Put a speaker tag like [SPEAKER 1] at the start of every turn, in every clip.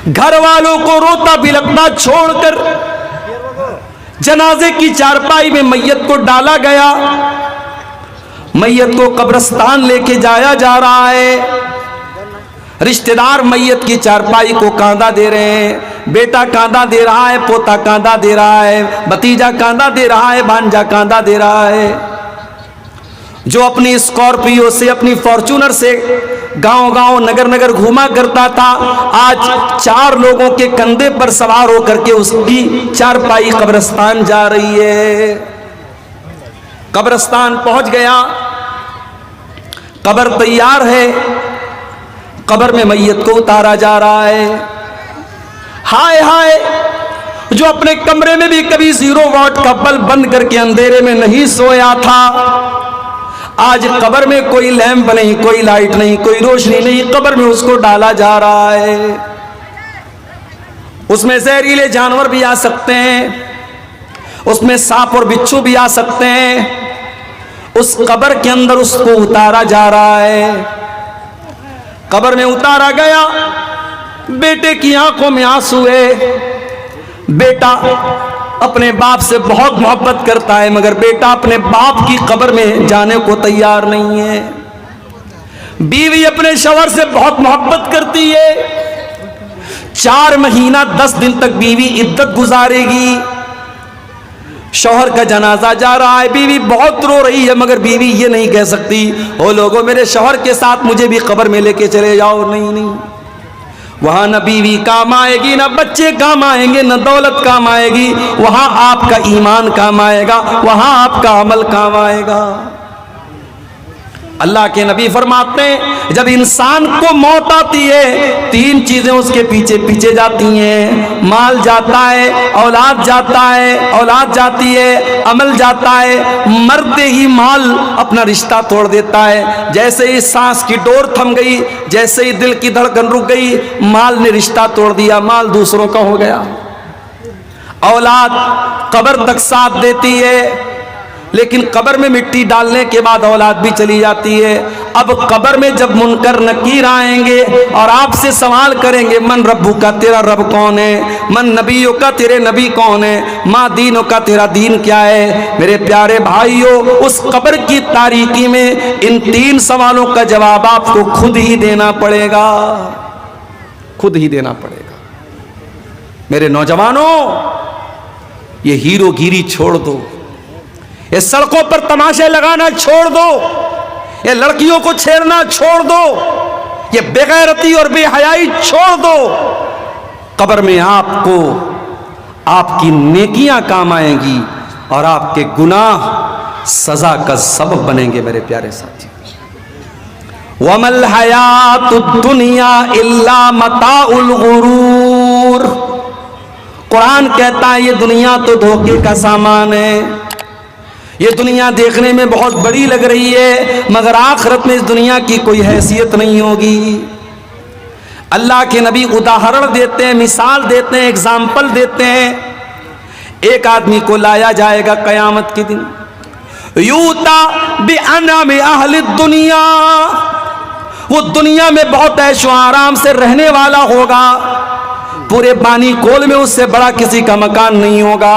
[SPEAKER 1] घर वालों को रोता बिलखता छोड़कर जनाजे की चारपाई में मैयत को डाला गया। मैयत को कब्रिस्तान लेके जाया जा रहा है। रिश्तेदार मैयत की चारपाई को कांधा दे रहे हैं। बेटा कांधा दे रहा है, पोता कांधा दे रहा है, भतीजा कांधा दे रहा है, भांजा कांधा दे रहा है। जो अपनी स्कॉर्पियो से, अपनी फॉर्च्यूनर से गांव गांव नगर नगर घूमा करता था, आज 4 लोगों के कंधे पर सवार होकर के उसकी चारपाई कब्रिस्तान जा रही है। कब्रिस्तान पहुंच गया, कब्र तैयार है, कब्र में मैयत को उतारा जा रहा है। हाय हाय, जो अपने कमरे में भी कभी 0 वाट का बल्ब बंद करके अंधेरे में नहीं सोया था, आज कब्र में कोई लैंप नहीं, कोई लाइट नहीं, कोई रोशनी नहीं, कब्र में उसको डाला जा रहा है। उसमें जहरीले जानवर भी आ सकते हैं, उसमें सांप और बिच्छू भी आ सकते हैं। उस कब्र के अंदर उसको उतारा जा रहा है। कब्र में उतारा गया, बेटे की आंखों में आंसू है। बेटा अपने बाप से बहुत मोहब्बत करता है, मगर बेटा अपने बाप की कब्र में जाने को तैयार नहीं है। बीवी अपने शौहर से बहुत मोहब्बत करती है। 4 महीना 10 दिन तक बीवी इद्दत गुजारेगी। शौहर का जनाजा जा रहा है, बीवी बहुत रो रही है, मगर बीवी ये नहीं कह सकती, ओ लोगों मेरे शौहर के साथ मुझे भी कब्र में लेके चले जाओ। नहीं नहीं, वहां न बीवी काम आएगी, न बच्चे काम आएंगे, न दौलत काम आएगी। वहां आपका ईमान काम आएगा, वहां आपका अमल काम आएगा। अल्लाह के नबी फरमाते हैं, जब इंसान को मौत आती है 3 चीजें उसके पीछे पीछे जाती हैं। माल जाता है, औलाद जाता है, औलाद जाती है, अमल जाता है। मरते ही माल अपना रिश्ता तोड़ देता है। जैसे ही सांस की डोर थम गई, जैसे ही दिल की धड़कन रुक गई, माल ने रिश्ता तोड़ दिया, माल दूसरों का हो गया। औलाद कब्र तक साथ देती है, लेकिन कब्र में मिट्टी डालने के बाद औलाद भी चली जाती है। अब कब्र में जब मुनकर नकीर आएंगे और आपसे सवाल करेंगे, मन रब्बू का, तेरा रब कौन है? मन नबियों का, तेरे नबी कौन है? माँ दीनों का, तेरा दीन क्या है? मेरे प्यारे भाइयों, उस कब्र की तारीकी में इन 3 सवालों का जवाब आपको खुद ही देना पड़ेगा, खुद ही देना पड़ेगा। मेरे नौजवानों, ये हीरोगिरी छोड़ दो, ये सड़कों पर तमाशे लगाना छोड़ दो, ये लड़कियों को छेड़ना छोड़ दो, ये बेगैरती और बेहयाई छोड़ दो। कब्र में आपको आपकी नेकियां काम आएंगी और आपके गुनाह सजा का सबब बनेंगे। मेरे प्यारे साथी, वमल हयातुद दुनिया इल्ला मताउल गुरूर। कुरान कहता है ये दुनिया तो धोखे का सामान है। ये दुनिया देखने में बहुत बड़ी लग रही है, मगर आखिरत में इस दुनिया की कोई हैसियत नहीं होगी। अल्लाह के नबी उदाहरण देते हैं, मिसाल देते हैं, एग्जाम्पल देते हैं। एक आदमी को लाया जाएगा कयामत के दिन, यूता बिअनाम अहली दुनिया, वो दुनिया में बहुत ऐशो आराम से रहने वाला होगा। पूरे बानी कोल में उससे बड़ा किसी का मकान नहीं होगा,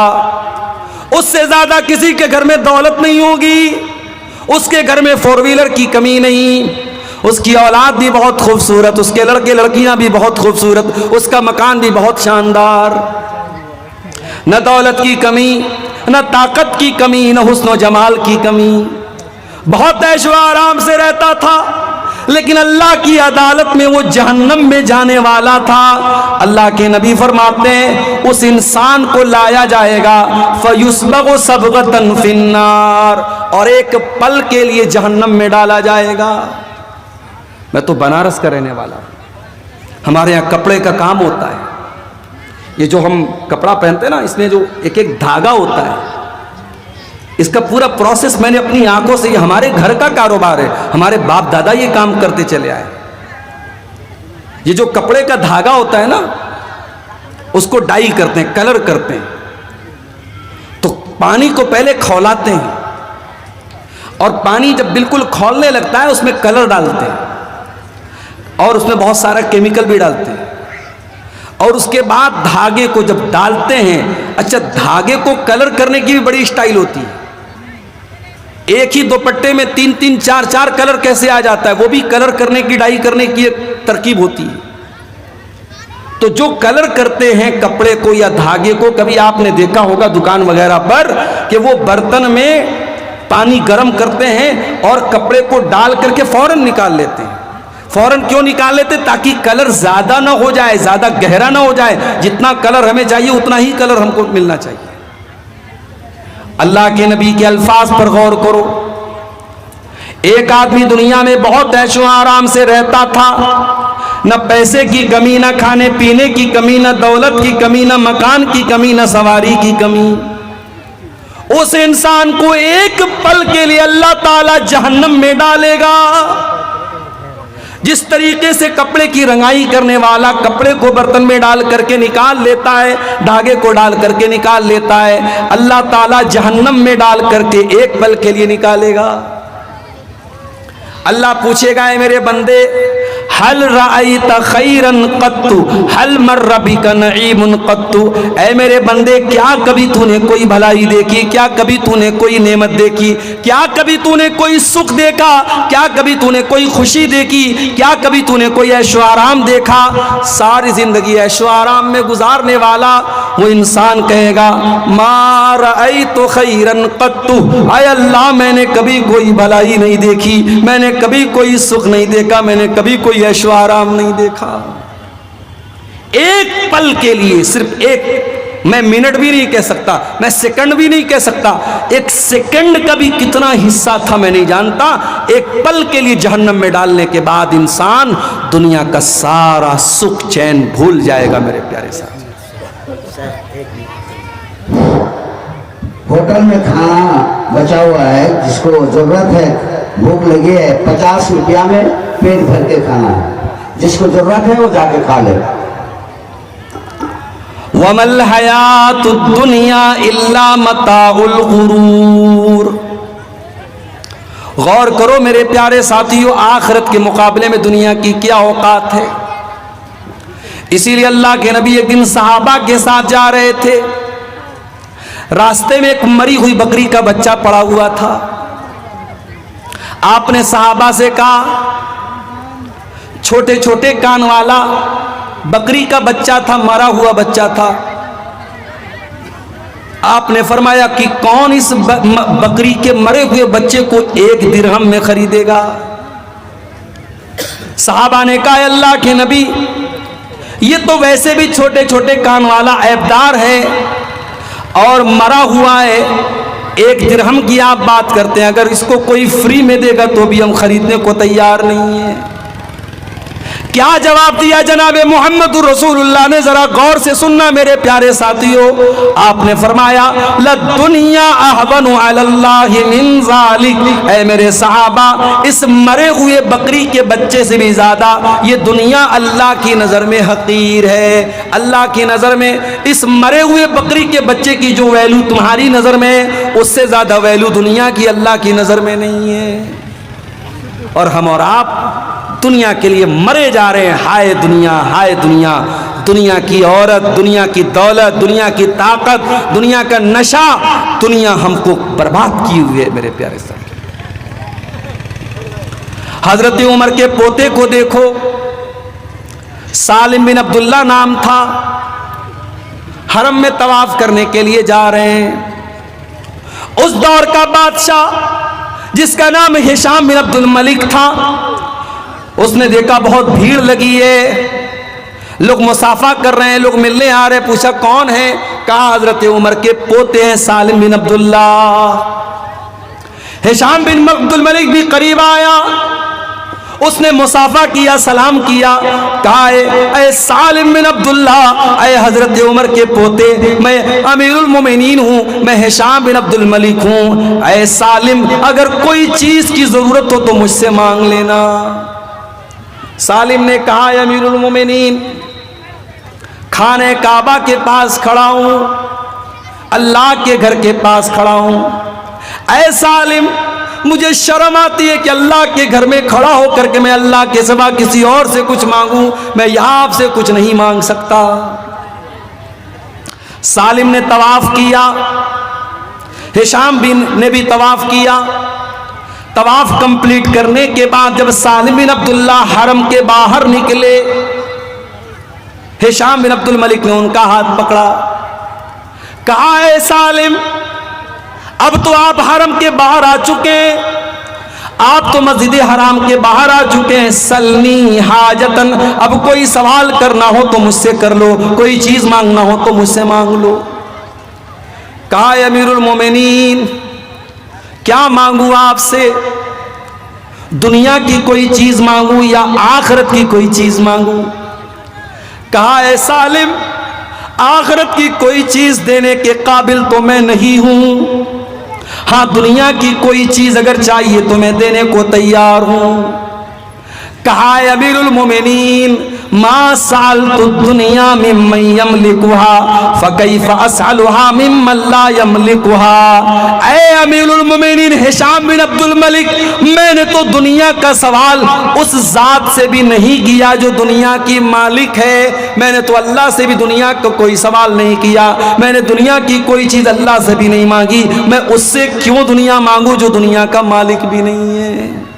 [SPEAKER 1] उससे ज्यादा किसी के घर में दौलत नहीं होगी, उसके घर में 4 व्हीलर की कमी नहीं, उसकी औलाद भी बहुत खूबसूरत, उसके लड़के लड़कियां भी बहुत खूबसूरत, उसका मकान भी बहुत शानदार। न दौलत की कमी, न ताकत की कमी, न हुस्न जमाल की कमी, बहुत ऐशो आराम से रहता था। लेकिन अल्लाह की अदालत में वो जहन्नम में जाने वाला था। अल्लाह के नबी फरमाते हैं, उस इंसान को लाया जाएगा फयुस्बगु सबगतन फिन्नार, और एक पल के लिए जहन्नम में डाला जाएगा। मैं तो बनारस का रहने वाला हूं, हमारे यहाँ कपड़े का काम होता है। ये जो हम कपड़ा पहनते हैं ना, इसमें जो एक एक धागा होता है, इसका पूरा प्रोसेस मैंने अपनी आंखों से, हमारे घर का कारोबार है, हमारे बाप दादा ये काम करते चले आए। ये जो कपड़े का धागा होता है ना, उसको डाई करते हैं, कलर करते हैं। तो पानी को पहले खौलाते हैं, और पानी जब बिल्कुल खौलने लगता है उसमें कलर डालते हैं, और उसमें बहुत सारा केमिकल भी डालते हैं। और उसके बाद धागे को जब डालते हैं, अच्छा धागे को कलर करने की भी बड़ी स्टाइल होती है। एक ही दुपट्टे में 3-3 4-4 कलर कैसे आ जाता है, वो भी कलर करने की, डाई करने की एक तरकीब होती है। तो जो कलर करते हैं कपड़े को या धागे को, कभी आपने देखा होगा दुकान वगैरह पर कि वो बर्तन में पानी गर्म करते हैं और कपड़े को डाल करके फौरन निकाल लेते हैं। फौरन क्यों निकाल लेते? ताकि कलर ज्यादा ना हो जाए, ज्यादा गहरा ना हो जाए। जितना कलर हमें चाहिए उतना ही कलर हमको मिलना चाहिए। अल्लाह के नबी के अल्फाज पर गौर करो। एक आदमी दुनिया में बहुत ऐशो आराम से रहता था, न पैसे की कमी, न खाने पीने की कमी, न दौलत की कमी, न मकान की कमी, न सवारी की कमी। उस इंसान को एक पल के लिए अल्लाह ताला जहन्नम में डालेगा। जिस तरीके से कपड़े की रंगाई करने वाला कपड़े को बर्तन में डाल करके निकाल लेता है, धागे को डाल करके निकाल लेता है, अल्लाह ताला जहन्नम में डाल करके एक पल के लिए निकालेगा। अल्लाह पूछेगा, है मेरे बंदे, हल रायत खैरन कत्तु हल मर्र बिका नईमुन कत्तु, ऐ मेरे बंदे क्या कभी तूने कोई भलाई देखी, क्या कभी तूने कोई नेमत देखी, क्या कभी तूने कोई सुख देखा, क्या कभी तूने कोई खुशी देखी, क्या कभी तूने कोई ऐशो आराम देखा? सारी जिंदगी ऐशो आराम में गुजारने वाला वो इंसान कहेगा, मा रअयतु खैरन कत्तु, ऐ अल्लाह मैंने कभी कोई भलाई नहीं देखी, मैंने कभी कोई सुख नहीं देखा, मैंने कभी कोई ऐशो आराम नहीं देखा। एक पल के लिए, सिर्फ एक, मैं मिनट भी नहीं कह सकता, मैं सेकंड भी नहीं कह सकता, एक सेकंड का भी कितना हिस्सा था मैं नहीं जानता। एक पल के लिए जहन्नम में डालने के बाद इंसान दुनिया का सारा सुख चैन भूल जाएगा। मेरे प्यारे साथी,
[SPEAKER 2] होटल में खाना बचा हुआ है, जिसको जरूरत है, भूख लगी है, 50 रुपया में पेट भर के खाना है, जिसको जरूरत है वो जाके खा ले।
[SPEAKER 1] वमल हयातुद दुनिया इल्ला मताउल गुरूर। गौर करो मेरे प्यारे साथियों, आखिरत के मुकाबले में दुनिया की क्या औकात है। इसीलिए अल्लाह के नबी एक दिन सहाबा के साथ जा रहे थे, रास्ते में एक मरी हुई बकरी का बच्चा पड़ा हुआ था। आपने सहाबा से कहा, छोटे छोटे कान वाला बकरी का बच्चा था, मरा हुआ बच्चा था। आपने फरमाया कि कौन इस बकरी के मरे हुए बच्चे को 1 दिरहम में खरीदेगा? सहाबा ने कहा, अल्लाह के नबी, ये तो वैसे भी छोटे छोटे कान वाला ऐबदार है और मरा हुआ है, 1 दिरहम की आप बात करते हैं, अगर इसको कोई फ्री में देगा तो भी हम खरीदने को तैयार नहीं है। क्या जवाब दिया जनाबे मोहम्मद रसूलुल्लाह ने? जरा गौर से सुनना मेरे प्यारे साथियों। आपने फरमाया, लद्दुनिया अहवनु अलल्लाहि मिन ज़ालिक, ऐ मेरे सहाबा, इस मरे हुए बकरी के बच्चे से भी ज्यादा ये दुनिया अल्लाह की नजर में हकीर है। अल्लाह की नजर में इस मरे हुए बकरी के बच्चे की जो वैल्यू तुम्हारी नजर में है, उससे ज्यादा वैल्यू दुनिया की अल्लाह की नजर में नहीं है। और हम और आप दुनिया के लिए मरे जा रहे हैं। हाय दुनिया, हाय दुनिया, दुनिया की औरत, दुनिया की दौलत, दुनिया की ताकत, दुनिया का नशा, दुनिया हमको बर्बाद की हुई है। मेरे प्यारे साथी, हजरत उमर के पोते को देखो, सालिम बिन अब्दुल्ला नाम था, हरम में तवाफ करने के लिए जा रहे हैं। उस दौर का बादशाह जिसका नाम हिशाम बिन अब्दुल मलिक था, उसने देखा बहुत भीड़ लगी है, लोग मुसाफा कर रहे हैं, लोग मिलने आ रहे हैं। पूछा कौन है? कहा हजरत उमर के पोते हैं सालिम बिन अब्दुल्ला। हिशाम बिन अब्दुल मलिक भी करीब आया, उसने मुसाफा किया, सलाम किया, कहा ऐ सालिम बिन अब्दुल्ला, ऐ हजरत उमर के पोते, मैं अमीरुल मोमिनीन हूँ, मैं हिशाम बिन अब्दुल मलिक हूँ। ऐ सालिम, अगर कोई चीज की जरूरत हो तो मुझसे मांग लेना। सालिम ने कहा, अमीरुल मोमिनीन, खाने काबा के पास खड़ा हूं, अल्लाह के घर के पास खड़ा हूं। ऐ सालिम, मुझे शर्म आती है कि अल्लाह के घर में खड़ा होकर के मैं अल्लाह के सिवा किसी और से कुछ मांगूं, मैं यहां आपसे कुछ नहीं मांग सकता। सालिम ने तवाफ किया, हिशाम बिन ने भी तवाफ किया। तवाफ कंप्लीट करने के बाद जब सालिम बिन अब्दुल्ला हरम के बाहर निकले, हिशाम बिन अब्दुल मलिक ने उनका हाथ पकड़ा, कहा है सालिम, अब तो आप हरम के बाहर आ चुके हैं, आप तो मस्जिद हराम के बाहर आ चुके हैं, सलनी हाजतन, अब कोई सवाल करना हो तो मुझसे कर लो, कोई चीज मांगना हो तो मुझसे मांग लो। कहा अमीरुल मोमिनीन, क्या मांगू आपसे, दुनिया की कोई चीज मांगू या आखिरत की कोई चीज मांगू? कहा है सालिम, आखिरत की कोई चीज देने के काबिल तो मैं नहीं हूं, हाँ दुनिया की कोई चीज अगर चाहिए तो मैं देने को तैयार हूं। कहा है अमीरुल मोमिनीन, मा साल तो दुनिया मिम्मन यमलिकुहा फकैफ असअलुहा मिम्मन ला यमलिकुहा। ऐ अमीरुल मोमिनीन हिशाम बिन अब्दुल मलिक, मैंने तो दुनिया का सवाल उस जात से भी नहीं किया जो दुनिया की मालिक है, मैंने तो अल्लाह से भी दुनिया का कोई सवाल नहीं किया, मैंने दुनिया की कोई चीज अल्लाह से भी नहीं मांगी, मैं उससे क्यों दुनिया मांगू जो दुनिया का मालिक भी नहीं है।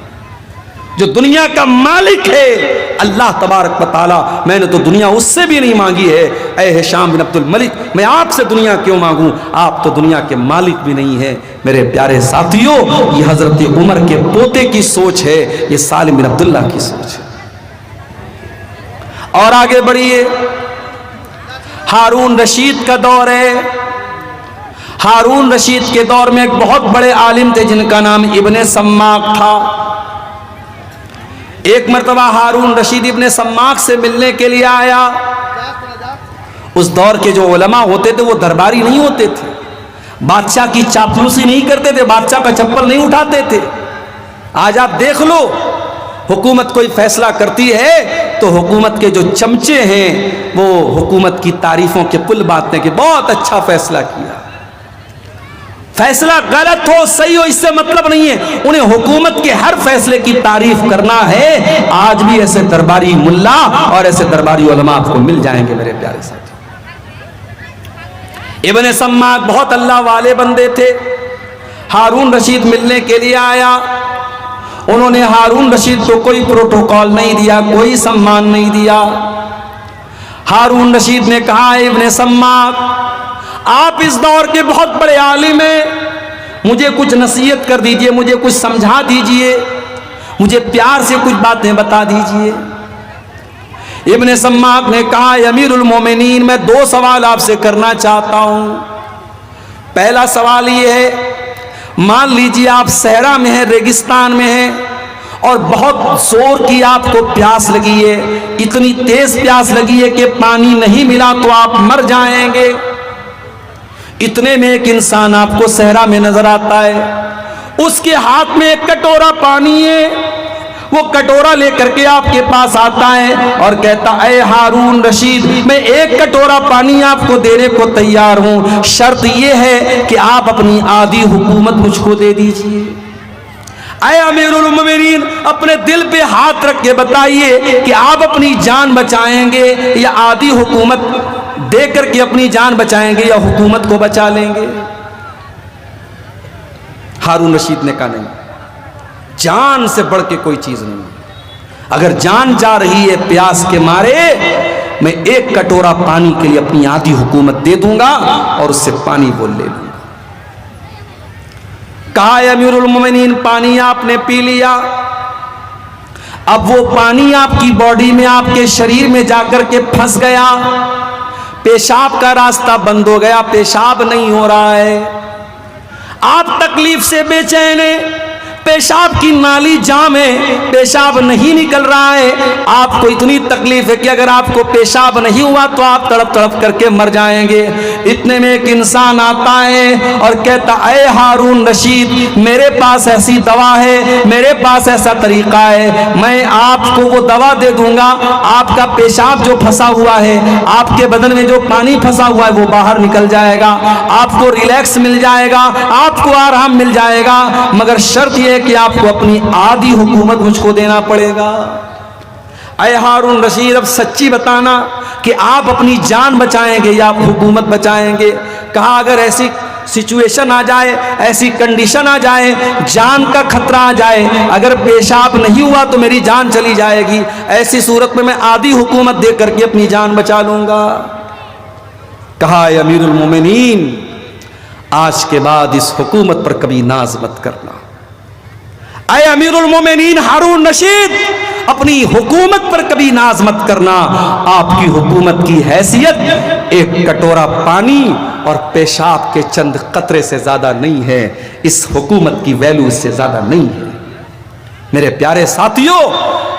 [SPEAKER 1] जो दुनिया का मालिक है अल्लाह तबारक व तआला, मैंने तो दुनिया उससे भी नहीं मांगी है। ऐ हिशाम बिन अब्दुल मलिक, मैं आपसे दुनिया क्यों मांगूं, आप तो दुनिया के मालिक भी नहीं है। मेरे प्यारे साथियों, ये हजरत उमर के पोते की सोच है, ये सालिम बिन अब्दुल्ला की सोच है। और आगे बढ़िए, हारून रशीद का दौर है। हारून रशीद के दौर में एक बहुत बड़े आलिम थे जिनका नाम इब्ने सम्माक था। एक मर्तबा हारून रशीद इब्ने सम्माक से मिलने के लिए आया। उस दौर के जो उलमा होते थे वो दरबारी नहीं होते थे, बादशाह की चापलूसी नहीं करते थे, बादशाह का चप्पल नहीं उठाते थे। आज आप देख लो, हुकूमत कोई फैसला करती है तो हुकूमत के जो चमचे हैं वो हुकूमत की तारीफों के पुल बांटने के, बहुत अच्छा फैसला किया। फैसला गलत हो सही हो इससे मतलब नहीं है, उन्हें हुकूमत के हर फैसले की तारीफ करना है। आज भी ऐसे दरबारी मुल्ला और ऐसे दरबारी उलमा आपको मिल जाएंगे मेरे प्यारे साथी। इब्ने सम्माक बहुत अल्लाह वाले बंदे थे। हारून रशीद मिलने के लिए आया, उन्होंने हारून रशीद को कोई प्रोटोकॉल नहीं दिया, कोई सम्मान नहीं दिया। हारून रशीद ने कहा, इब्ने सम्माक आप इस दौर के बहुत बड़े आलिम हैं, मुझे कुछ नसीहत कर दीजिए, मुझे कुछ समझा दीजिए, मुझे प्यार से कुछ बातें बता दीजिए। इब्ने सम्माक ने कहा, अमीरुल मोमिनीन, मैं दो सवाल आपसे करना चाहता हूं। पहला सवाल ये है, मान लीजिए आप सहरा में हैं, रेगिस्तान में हैं और बहुत जोर की आपको प्यास लगी है, इतनी तेज प्यास लगी है कि पानी नहीं मिला तो आप मर जाएंगे। इतने में एक इंसान आपको सहरा में नजर आता है, उसके हाथ में एक कटोरा पानी है, वो कटोरा लेकर के आपके पास आता है और कहता है, हारून रशीद, मैं एक कटोरा पानी आपको देने को तैयार हूं, शर्त यह है कि आप अपनी आधी हुकूमत मुझको दे दीजिए। ऐ अमीरुल मोमिनीन, अपने दिल पे हाथ रख के बताइए कि आप अपनी जान बचाएंगे या आधी हुकूमत दे करके अपनी जान बचाएंगे या हुकूमत को बचा लेंगे। हारून रशीद ने कहा, नहीं, जान से बढ़ के कोई चीज नहीं, अगर जान जा रही है प्यास के मारे, मैं एक कटोरा पानी के लिए अपनी आधी हुकूमत दे दूंगा और उससे पानी वो ले लूंगा। कहा, अमीरुल मोमिनीन, पानी आपने पी लिया, अब वो पानी आपकी बॉडी में, आपके शरीर में जाकर के फंस गया, पेशाब का रास्ता बंद हो गया, पेशाब नहीं हो रहा है, आप तकलीफ से बेचैन हैं, पेशाब की नाली जाम है, पेशाब नहीं निकल रहा है, आपको इतनी तकलीफ है कि अगर आपको पेशाब नहीं हुआ तो आप तड़प तड़प करके मर जाएंगे। इतने में एक इंसान आता है और कहता, ऐ हारून रशीद, मेरे पास ऐसी दवा है, मेरे पास ऐसा तरीका है, मैं आपको वो दवा दे दूंगा, आपका पेशाब जो फंसा हुआ है, आपके बदन में जो पानी फंसा हुआ है वो बाहर निकल जाएगा, आपको रिलैक्स मिल जाएगा, आपको आराम मिल जाएगा, मगर शर्त यह है कि आपको अपनी आधी हुकूमत मुझको देना पड़ेगा। अय हारून रशीद, अब सच्ची बताना कि आप अपनी जान बचाएंगे या आप हुकूमत बचाएंगे। कहा अगर ऐसी सिचुएशन आ जाए, ऐसी कंडीशन आ जाए, जान का खतरा आ जाए, अगर पेशाब नहीं हुआ तो मेरी जान चली जाएगी, ऐसी सूरत में मैं आधी हुकूमत दे करके अपनी जान बचा लूंगा। कहा अमीरुल मोमिनीन, आज के बाद इस हुकूमत पर कभी नाज मत करना। अय अमीरुल मोमिनीन हारून रशीद, अपनी हुकूमत पर कभी नाज मत करना। आपकी हुकूमत की हैसियत एक कटोरा पानी और पेशाब के चंद कतरे से ज्यादा नहीं है। इस हुकूमत की वैल्यू इससे ज्यादा नहीं है। मेरे प्यारे साथियों,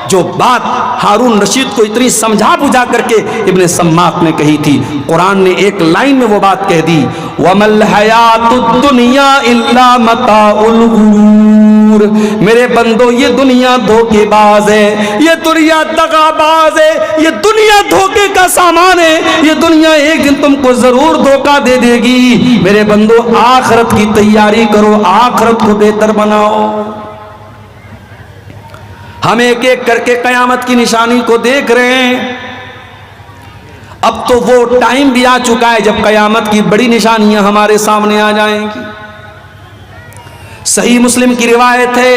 [SPEAKER 1] जो बात हारून रशीद को इतनी समझा बुझा करके इब्ने सम्माक ने कही थी, कुरान ने एक लाइन में वो बात कह दी, वमल हयातुद दुनिया इल्ला मताउल गुरूर। मेरे बंदो, ये दुनिया धोखेबाज है, ये दुनिया दगाबाज है, ये दुनिया धोखे का सामान है, ये दुनिया एक दिन तुमको जरूर धोखा दे देगी। मेरे बंदो, आखिरत की तैयारी करो, आखिरत को बेहतर बनाओ। हम एक एक करके कयामत की निशानी को देख रहे हैं। अब तो वो टाइम भी आ चुका है जब कयामत की बड़ी निशानियां हमारे सामने आ जाएंगी। सही मुस्लिम की रिवायत है,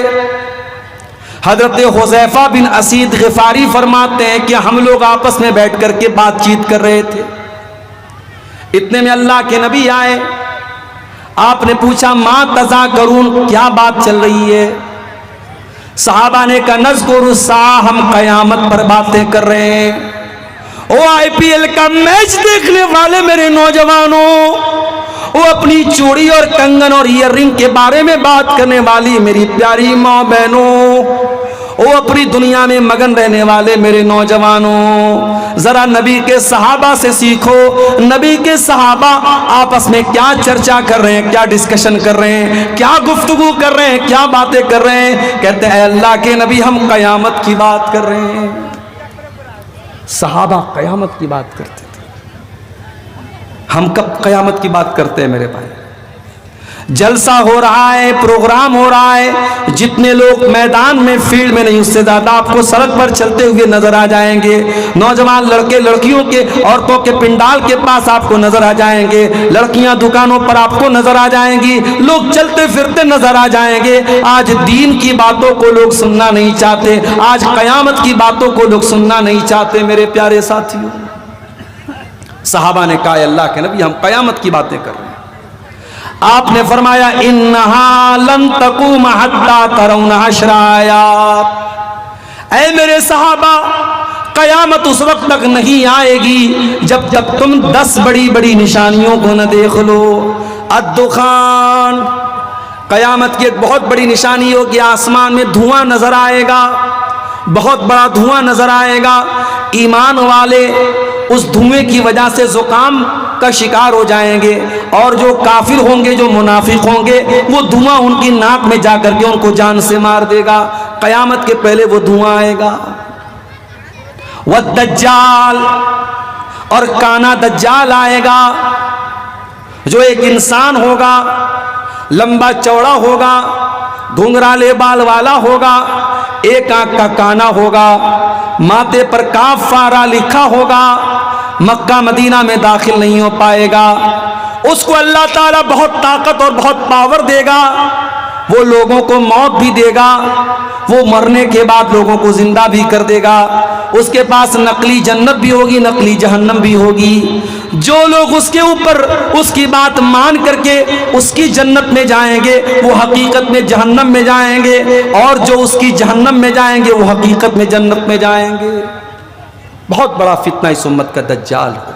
[SPEAKER 1] हजरत हुज़ैफा बिन असीद गिफारी फरमाते हैं कि हम लोग आपस में बैठ करके बातचीत कर रहे थे। इतने में अल्लाह के नबी आए। आपने पूछा, मां तज़ा करून, क्या बात चल रही है? सहाबा ने कहा, नज़्कुरुस्सा, हम कयामत पर बातें कर रहे हैं। ओ आईपीएल का मैच देखने वाले मेरे नौजवानों, वो अपनी चूड़ी और कंगन और ईयररिंग के बारे में बात करने वाली मेरी प्यारी माँ बहनों, वो अपनी दुनिया में मगन रहने वाले मेरे नौजवानों, जरा नबी के सहाबा से सीखो। नबी के सहाबा आपस में क्या चर्चा कर रहे हैं, क्या डिस्कशन कर रहे हैं, क्या गुफ्तगू कर रहे हैं, क्या बातें कर रहे हैं। कहते हैं, अल्लाह के नबी, हम कयामत की बात कर रहे हैं। सहाबा कयामत की बात करते थे। हम कब कयामत की बात करते हैं मेरे भाई? जलसा हो रहा है, प्रोग्राम हो रहा है, जितने लोग मैदान में फील्ड में नहीं, उससे ज्यादा आपको सड़क पर चलते हुए नजर आ जाएंगे। नौजवान लड़के लड़कियों के, औरतों के पिंडाल के पास आपको नजर आ जाएंगे, लड़कियां दुकानों पर आपको नजर आ जाएंगी, लोग चलते फिरते नजर आ जाएंगे। आज दीन की बातों को लोग सुनना नहीं चाहते, आज कयामत की बातों को लोग सुनना नहीं चाहते। मेरे प्यारे साथियों, सहाबा ने कहा, अल्लाह के नबी, हम कयामत की बातें कर रहे हैं। आपने फरमाया, इन्नहा लन तकूम हत्ता तरौना अशरायात। ऐ मेरे सहाबा, कयामत उस वक्त तक नहीं आएगी जब तक तुम 10 बड़ी बड़ी निशानियों को न देख लो। अद्दुखान, कयामत की एक बहुत बड़ी निशानी होगी, आसमान में धुआं नजर आएगा, बहुत बड़ा धुआं नजर आएगा। ईमान वाले उस धुएं की वजह से जुकाम का शिकार हो जाएंगे, और जो काफिर होंगे, जो मुनाफिक होंगे, वो धुआं उनकी नाक में जाकर के उनको जान से मार देगा। कयामत के पहले वो धुआं आएगा। वह दज्जाल, और काना दज्जाल आएगा, जो एक इंसान होगा, लंबा चौड़ा होगा, घुंघराले बाल वाला होगा, एक आंख का काना होगा, माथे पर काफ फारा लिखा होगा, मक्का मदीना में दाखिल नहीं हो पाएगा। उसको अल्लाह ताला बहुत ताकत और बहुत पावर देगा, वो लोगों को मौत भी देगा, वो मरने के बाद लोगों को जिंदा भी कर देगा। उसके पास नकली जन्नत भी होगी, नकली जहन्नम भी होगी। जो लोग उसके ऊपर उसकी बात मान करके उसकी जन्नत में जाएंगे, वो हकीकत में जहन्नम में जाएंगे, और जो उसकी जहन्नम में जाएंगे, वो हकीकत में जन्नत में जाएंगे। बहुत बड़ा फितना इस उम्मत का दज्जाल होगा।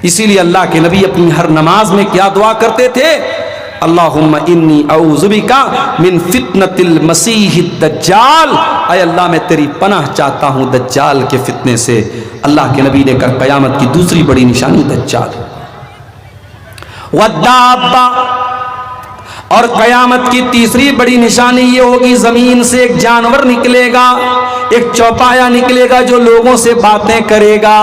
[SPEAKER 1] इसीलिए अल्लाह के नबी अपनी हर नमाज में क्या दुआ करते थे? अल्लाहुम्मा इन्नी औज़ु बिका मिन फितनतिल मसीहिद दज्जाल। ऐ अल्लाह, मैं तेरी पनाह चाहता हूँ दज्जाल के फितने से। अल्लाह के नबी ने कर कयामत की दूसरी बड़ी निशानी दज्जाल। वद्दाब्बा, और कयामत की तीसरी बड़ी निशानी ये होगी, जमीन से एक जानवर निकलेगा, एक चौपाया निकलेगा, जो लोगों से बातें करेगा।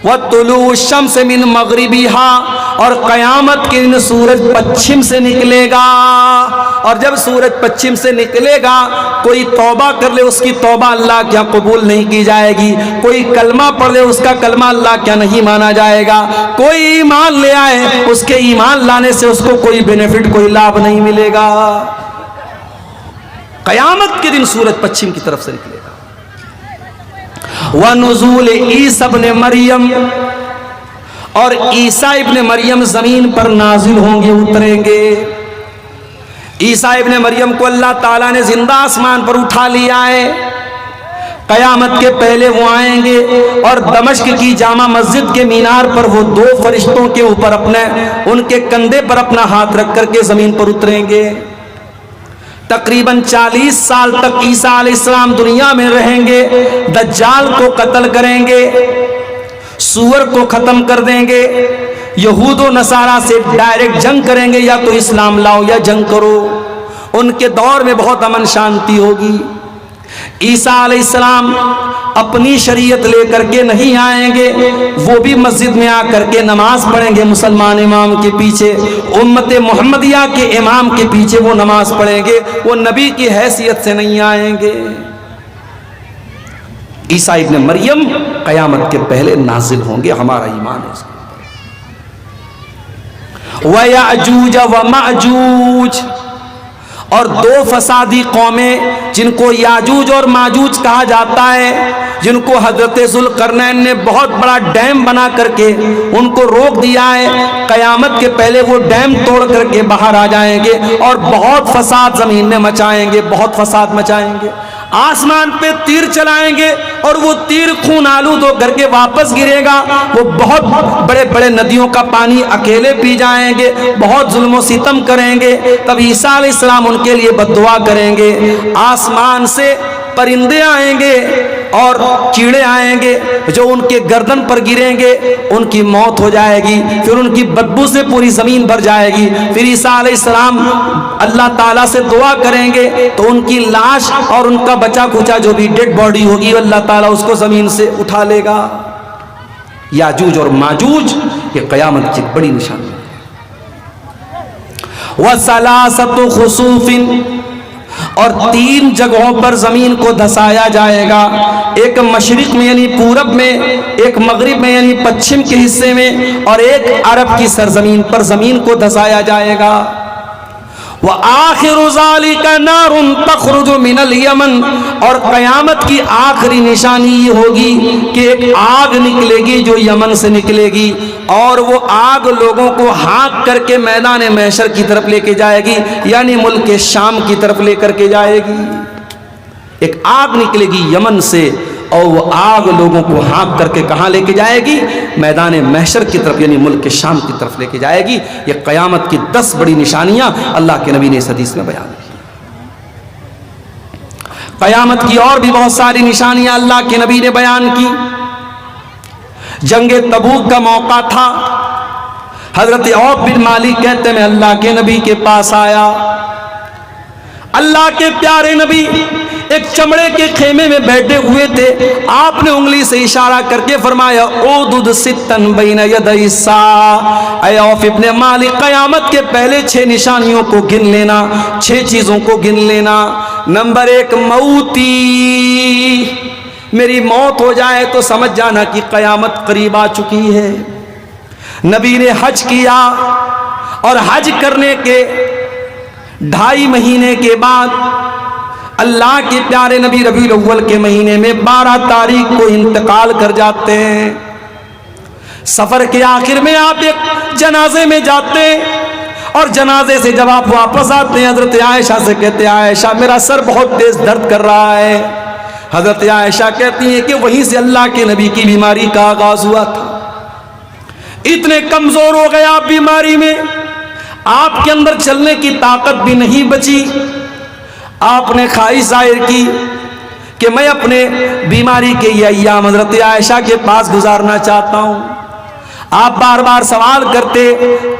[SPEAKER 1] व तुलू शम्स मिन मगरिबिहा, और क़यामत के दिन सूरज पश्चिम से निकलेगा। और जब सूरज पश्चिम से निकलेगा, कोई तौबा कर ले उसकी तौबा अल्लाह क्या कबूल नहीं की जाएगी, कोई कलमा पढ़ ले उसका कलमा अल्लाह क्या नहीं माना जाएगा, कोई ईमान ले आए उसके ईमान लाने से उसको कोई बेनिफिट, कोई लाभ नहीं मिलेगा। क़यामत के दिन सूरज पश्चिम की तरफ से निकलेगा। व नुज़ूल ईसा इब्न मरियम, और ईसा इब्न मरियम जमीन पर नाजिल होंगे, उतरेंगे। ईसा इब्न मरियम को अल्लाह ताला ने जिंदा आसमान पर उठा लिया है। क़यामत के पहले वो आएंगे और दमिश्क की जामा मस्जिद के मीनार पर वो दो फरिश्तों के ऊपर उनके कंधे पर अपना हाथ रख करके जमीन पर उतरेंगे। तकरीबन 40 साल तक ईसा अलैहिस्सलाम दुनिया में रहेंगे। दज्जाल को कत्ल करेंगे, सूअर को खत्म कर देंगे, यहूद व नसारा से डायरेक्ट जंग करेंगे, या तो इस्लाम लाओ या जंग करो। उनके दौर में बहुत अमन शांति होगी। ईसा अलैहिस्सलाम अपनी शरीयत लेकर के नहीं आएंगे, वो भी मस्जिद में आकर के नमाज पढ़ेंगे मुसलमान इमाम के पीछे, उम्मत मोहम्मदिया के इमाम के पीछे वो नमाज पढ़ेंगे, वो नबी की हैसियत से नहीं आएंगे। ईसा इब्न मरियम क़यामत के पहले नाजिल होंगे, हमारा ईमान है इसके ऊपर। व याजूज व माजूज, और दो फसादी कौमें जिनको याजूज और माजूज कहा जाता है, जिनको हजरत ज़ुल्क़रनैन ने बहुत बड़ा डैम बना करके उनको रोक दिया है। क़यामत के पहले वो डैम तोड़ करके बाहर आ जाएंगे और बहुत फसाद ज़मीन में मचाएंगे, बहुत फसाद मचाएंगे। आसमान पे तीर चलाएंगे और वो तीर खून आलूद होकर के वापस गिरेगा। वो बहुत बड़े बड़े नदियों का पानी अकेले पी जाएंगे, बहुत जुल्म सितम करेंगे। तब ईसा अलैहिस्सलाम उनके लिए बद्दुआ करेंगे। आसमान से परिंदे आएंगे और कीड़े आएंगे जो उनके गर्दन पर गिरेंगे, उनकी मौत हो जाएगी, फिर उनकी बदबू से पूरी ज़मीन भर जाएगी। फिर ईसा अलैहिस्सलाम अल्लाह ताला से दुआ करेंगे तो उनकी लाश और उनका बचा खुचा जो भी डेड बॉडी होगी अल्लाह ताला उसको ज़मीन से उठा लेगा। याजूज और माजूज ये क़यामत की बड़ी निशानी है। वसलासतु खुसूफिन, और 3 जगहों पर जमीन को धसाया जाएगा। एक मशरिक में यानी पूरब में, एक मगरिब में यानी पश्चिम के हिस्से में, और एक अरब की सरजमीन पर जमीन को धसाया जाएगा। व आखिरु ज़ालिका नारुन तखरुजु मिनल यमन, और क़यामत की आखिरी निशानी ये होगी कि एक आग निकलेगी जो यमन से निकलेगी, और वो आग लोगों को हाँक करके मैदान महशर की तरफ लेके जाएगी, यानी मुल्क के शाम की तरफ लेकर के जाएगी। एक आग निकलेगी यमन से और वो आग लोगों को हाँक करके कहाँ लेके जाएगी? मैदान महशर की तरफ, यानी मुल्क के शाम की तरफ लेके जाएगी। ये क़यामत की 10 बड़ी निशानियां अल्लाह के नबी ने इस हदीस में बयान की। क़यामत की और भी बहुत सारी निशानियां अल्लाह के नबी ने बयान की। जंगे तबूक का मौका था। हजरत औफ बिन मालिक कहते हैं मैं अल्लाह के नबी के पास आया। अल्लाह के प्यारे नबी एक चमड़े के खेमे में बैठे हुए थे। आपने उंगली से इशारा करके फरमाया ओदुद सित्तन बैन यदै सा, ऐ औफ इब्न मालिक क़यामत के पहले 6 निशानियों को गिन लेना, 6 चीज़ों को गिन लेना। नंबर 1 मौती, मेरी मौत हो जाए तो समझ जाना कि क़यामत करीब आ चुकी है। नबी ने हज किया और हज करने के 2.5 महीने के बाद अल्लाह के प्यारे नबी रबीउल अव्वल के महीने में 12 तारीख को इंतकाल कर जाते हैं। सफर के आखिर में आप एक जनाजे में जाते हैं और जनाजे से जब आप वापस आते हैं हजरत आयशा से कहते हैं आयशा मेरा सर बहुत तेज दर्द कर रहा है। हजरत आयशा कहती हैं कि वहीं से अल्लाह के नबी की बीमारी का आगाज हुआ था। इतने कमजोर हो गए आप बीमारी में, आपके अंदर चलने की ताकत भी नहीं बची। आपने ख्वाहिश जाहिर की कि मैं अपने बीमारी के ये अय्याम हजरत आयशा के पास गुजारना चाहता हूँ। आप बार बार सवाल करते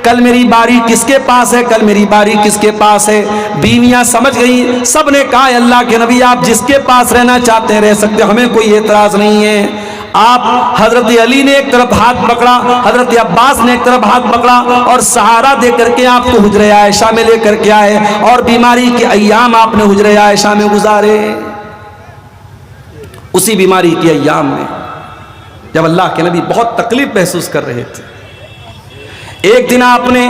[SPEAKER 1] कल मेरी बारी किसके पास है, कल मेरी बारी किसके पास है। बीवियाँ समझ गई, सब ने कहा अल्लाह के नबी आप जिसके पास रहना चाहते हैं रह सकते, हमें कोई एतराज़ नहीं है। आप हजरत अली ने एक तरफ हाथ पकड़ा, हजरत अब्बास ने एक तरफ हाथ पकड़ा और सहारा दे करके आपको हुजरे आयशा में लेकर के आए और बीमारी के अय्याम आपने हुजरे आयशा में गुजारे। उसी बीमारी के अय्याम में जब अल्लाह के नबी बहुत तकलीफ महसूस कर रहे थे, एक दिन आपने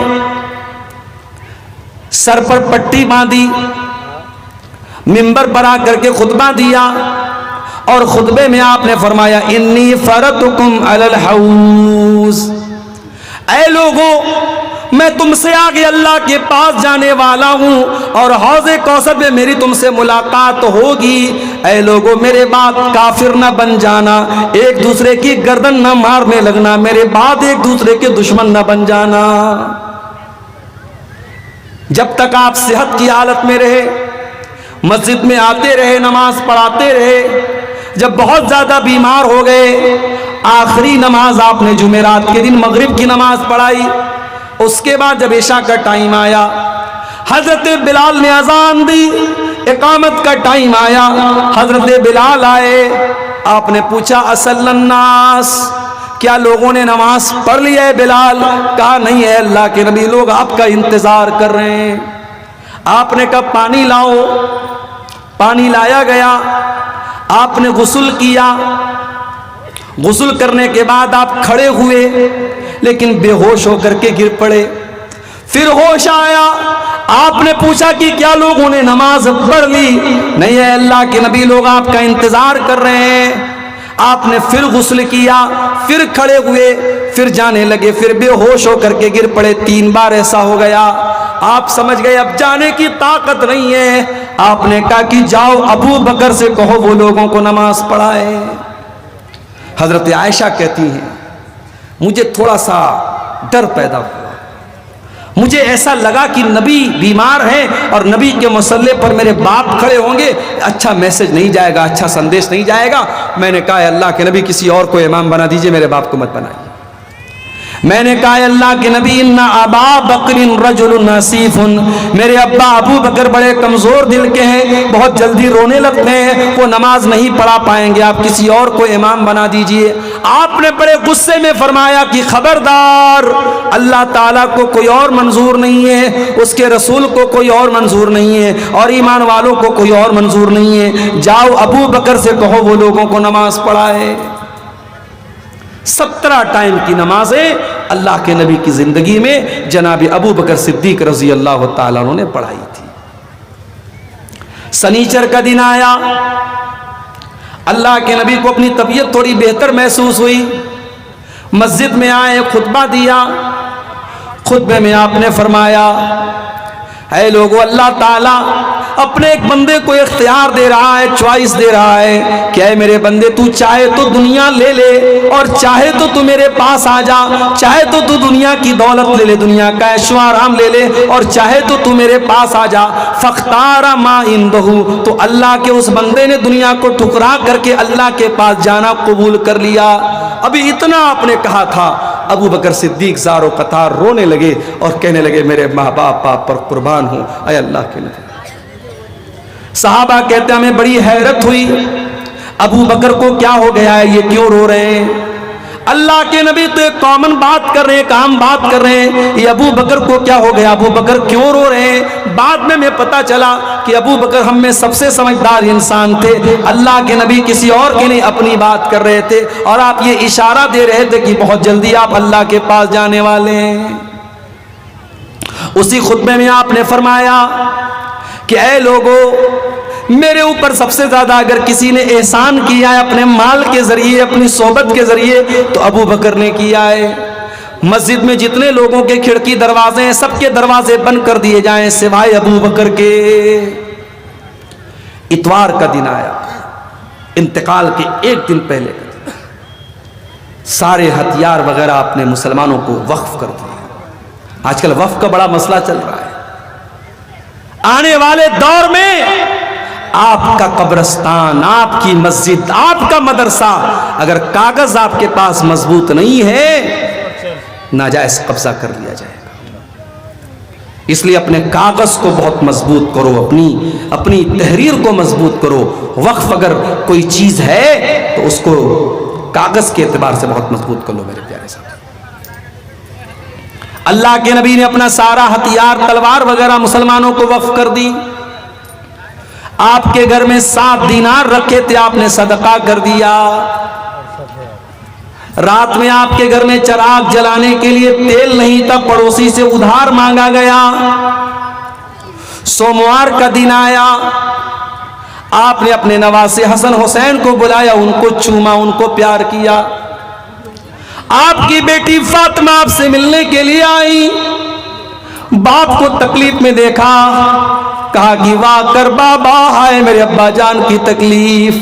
[SPEAKER 1] सर पर पट्टी बांधी, मिंबर पर आकर के खुतबा दिया और खुतबे में आपने फरमाया इन्नी फरतुकुम अलल हौज, ऐ लोगों मैं तुमसे आगे अल्लाह के पास जाने वाला हूं और हौज़े कौसर में मेरी तुमसे मुलाकात होगी। ऐ लोगों मेरे बाद काफिर ना बन जाना, एक दूसरे की गर्दन ना मारने लगना, मेरे बाद एक दूसरे के दुश्मन ना बन जाना। जब तक आप सेहत की हालत में रहे, मस्जिद में आते रहे, नमाज पढ़ाते रहे, जब बहुत ज्यादा बीमार हो गए, आखिरी नमाज आपने जुमेरात के दिन मगरिब की नमाज पढ़ाई। उसके बाद जब इशा का टाइम आया, हजरत बिलाल ने अजान दी, इकामत का टाइम आया, हजरत बिलाल आए, आपने पूछा असल्लन्नास, क्या लोगों ने नमाज पढ़ लिया है बिलाल? कहा नहीं है अल्लाह के नबी, लोग आपका इंतजार कर रहे हैं। आपने कहा पानी लाओ, पानी लाया गया, आपने गुस्ल किया, गुस्ल करने के बाद आप खड़े हुए लेकिन बेहोश होकर के गिर पड़े। फिर होश आया, आपने पूछा कि क्या लोगों ने नमाज पढ़ ली? नहीं है अल्लाह के नबी, लोग आपका इंतजार कर रहे हैं। आपने फिर गुस्ल किया, फिर खड़े हुए, फिर जाने लगे, फिर बेहोश होकर के गिर पड़े। 3 बार ऐसा हो गया। आप समझ गए अब जाने की ताकत नहीं है। आपने कहा कि जाओ अबू बकर से कहो वो लोगों को नमाज पढ़ाए। हजरत आयशा कहती हैं मुझे थोड़ा सा डर पैदा हुआ, मुझे ऐसा लगा कि नबी बीमार हैं और नबी के मसल्ले पर मेरे बाप खड़े होंगे, अच्छा मैसेज नहीं जाएगा, अच्छा संदेश नहीं जाएगा। मैंने कहा अल्लाह के नबी किसी और को इमाम बना दीजिए, मेरे बाप को मत बनाइए। मैंने कहा अल्लाह के नबी इन्ना अबा बकरिन रजुलुन नसीफुन, मेरे अब्बा अबू बकर बड़े कमज़ोर दिल के हैं, बहुत जल्दी रोने लगते हैं, वो नमाज नहीं पढ़ा पाएंगे, आप किसी और को इमाम बना दीजिए। आपने बड़े गुस्से में फरमाया कि खबरदार, अल्लाह ताला को कोई और मंजूर नहीं है, उसके रसूल को कोई और मंजूर नहीं है और ईमान वालों को कोई और मंजूर नहीं है। जाओ अबू बकर से कहो वो लोगों को नमाज पढ़ाए। 17 टाइम की नमाजें अल्लाह के नबी की जिंदगी में जनाब अबू बकर सिद्दीक रजी अल्लाह ताला अन्हु ने पढ़ाई थी। सनीचर का दिन आया, अल्लाह के नबी को अपनी तबीयत थोड़ी बेहतर महसूस हुई, मस्जिद में आए, खुतबा दिया। खुतबे में आपने फरमाया है लोगों अल्लाह ताला अपने एक बंदे को इख्तियार दे रहा है, चॉइस दे रहा है। क्या है मेरे बंदे, तू चाहे तो दुनिया ले ले और चाहे तो तू मेरे पास आ जा, चाहे तो तू दुनिया की दौलत ले ले, दुनिया का ऐशो आराम ले ले और चाहे तो तू मेरे पास आ जा। फख्तारा मा इंदहू, तो अल्लाह के उस बंदे ने दुनिया को ठुकरा करके अल्लाह के पास जाना कबूल कर लिया। अभी इतना आपने कहा था, अबू बकर सिद्दीक ज़ारो कतार रोने लगे और कहने लगे मेरे माँ बाप पर कुर्बान हूँ, अय अल्लाह के नबी। सहाबा कहते हमें बड़ी हैरत हुई, अबू बकर को क्या हो गया है, ये क्यों रो रहे हैं? अल्लाह के नबी तो एक कॉमन बात कर रहे हैं, काम बात कर रहे हैं, ये अबू बकर को क्या हो गया, अबू बकर क्यों रो रहे हैं? बाद में हमें पता चला कि अबू बकर हम में सबसे समझदार इंसान थे। अल्लाह के नबी किसी और के लिए अपनी बात कर रहे थे और आप ये इशारा दे रहे थे कि बहुत जल्दी आप अल्लाह के पास जाने वाले हैं। उसी खुतबे में आपने फरमाया कि ऐ लोगों, मेरे ऊपर सबसे ज्यादा अगर किसी ने एहसान किया है अपने माल के जरिए, अपनी सोबत के जरिए, तो अबू बकर ने किया है। मस्जिद में जितने लोगों के खिड़की दरवाजे हैं, सबके दरवाजे बंद कर दिए जाएं सिवाय अबू बकर के। इतवार का दिन आया, इंतकाल के एक दिन पहले का दिन, सारे हथियार वगैरह आपने मुसलमानों को वक्फ कर दिए। आजकल वक्फ का बड़ा मसला चल रहा है। आने वाले दौर में आपका कब्रिस्तान, आपकी मस्जिद, आपका मदरसा, अगर कागज आपके पास मजबूत नहीं है, नाजायज कब्जा कर लिया जाएगा। इसलिए अपने कागज को बहुत मजबूत करो, अपनी तहरीर को मजबूत करो। वक्फ अगर कोई चीज है तो उसको कागज के एतबार से बहुत मजबूत कर लो मेरे प्यारे साथ। अल्लाह के नबी ने अपना सारा हथियार तलवार वगैरह मुसलमानों को वक्फ कर दी। आपके घर में 7 दीनार रखे थे, आपने सदका कर दिया। रात में आपके घर में चिराग जलाने के लिए तेल नहीं था, पड़ोसी से उधार मांगा गया। सोमवार का दिन आया, आपने अपने नवासे हसन हुसैन को बुलाया, उनको चूमा, उनको प्यार किया। आपकी बेटी फातिमा आपसे मिलने के लिए आई, बाप को तकलीफ में देखा, कहा कि वाह कर बाबा, हाय मेरे अब्बा जान की तकलीफ।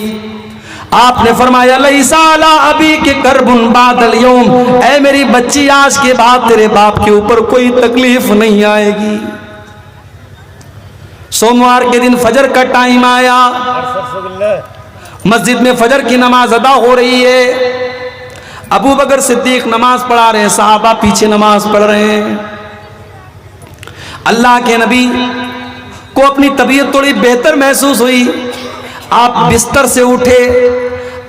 [SPEAKER 1] आपने फरमाया लैसा अला अबी के करबुन बादल यौम, ऐ मेरी बच्ची आज के बाद तेरे बाप के ऊपर कोई तकलीफ नहीं आएगी। सोमवार के दिन फजर का टाइम आया, मस्जिद में फजर की नमाज अदा हो रही है। अबू बकर सिद्दीक नमाज पढ़ा रहे हैं, सहाबा पीछे नमाज पढ़ रहे हैं। अल्लाह के नबी को अपनी तबीयत थोड़ी बेहतर महसूस हुई। आप बिस्तर से उठे,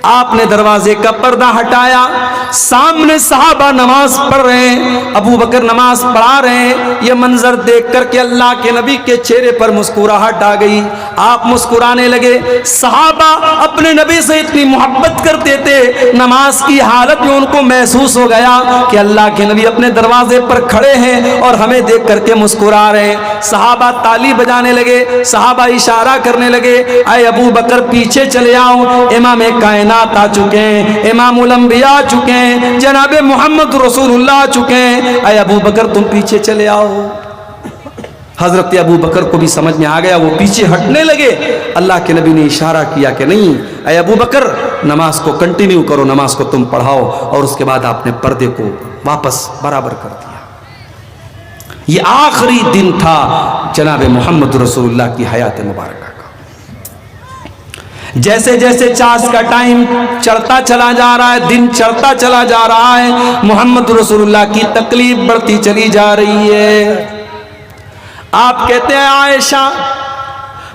[SPEAKER 1] आपने दरवाजे का पर्दा हटाया, सामने सहाबा नमाज पढ़ रहे हैं, अबू बकर नमाज पढ़ा रहे हैं। यह मंजर देख करके अल्लाह के नबी के चेहरे पर मुस्कुराहट आ गई, आप मुस्कुराने लगे। सहाबा अपने नबी से इतनी मोहब्बत करते थे, नमाज की हालत में उनको महसूस हो गया कि अल्लाह के नबी अपने दरवाजे पर खड़े हैं और हमें देख करके मुस्कुरा रहे हैं। सहाबा ताली बजाने लगे, सहाबा इशारा करने लगे, आए अबू बकर पीछे चले आओ, इमाम कायनात आ चुके हैं, इमामुल अंबिया आ चुके हैं, जनाबे मोहम्मद रसूलुल्लाह आ चुके हैं, आए अबू बकर तुम पीछे चले आओ। हजरत अबू बकर को भी समझ में आ गया, वो पीछे हटने लगे। अल्लाह के नबी ने इशारा किया कि नहीं, ऐ अबू बकर नमाज को कंटिन्यू करो, नमाज को तुम पढ़ाओ। और उसके बाद आपने पर्दे को वापस बराबर कर दिया। ये आखिरी दिन था जनाबे मोहम्मद रसूलुल्लाह की हयात मुबारक का। जैसे जैसे चाश का टाइम चढ़ता चला जा रहा है, दिन चढ़ता चला जा रहा है, मोहम्मद रसूलुल्लाह की तकलीफ बढ़ती चली जा रही है। आप कहते हैं आयशा,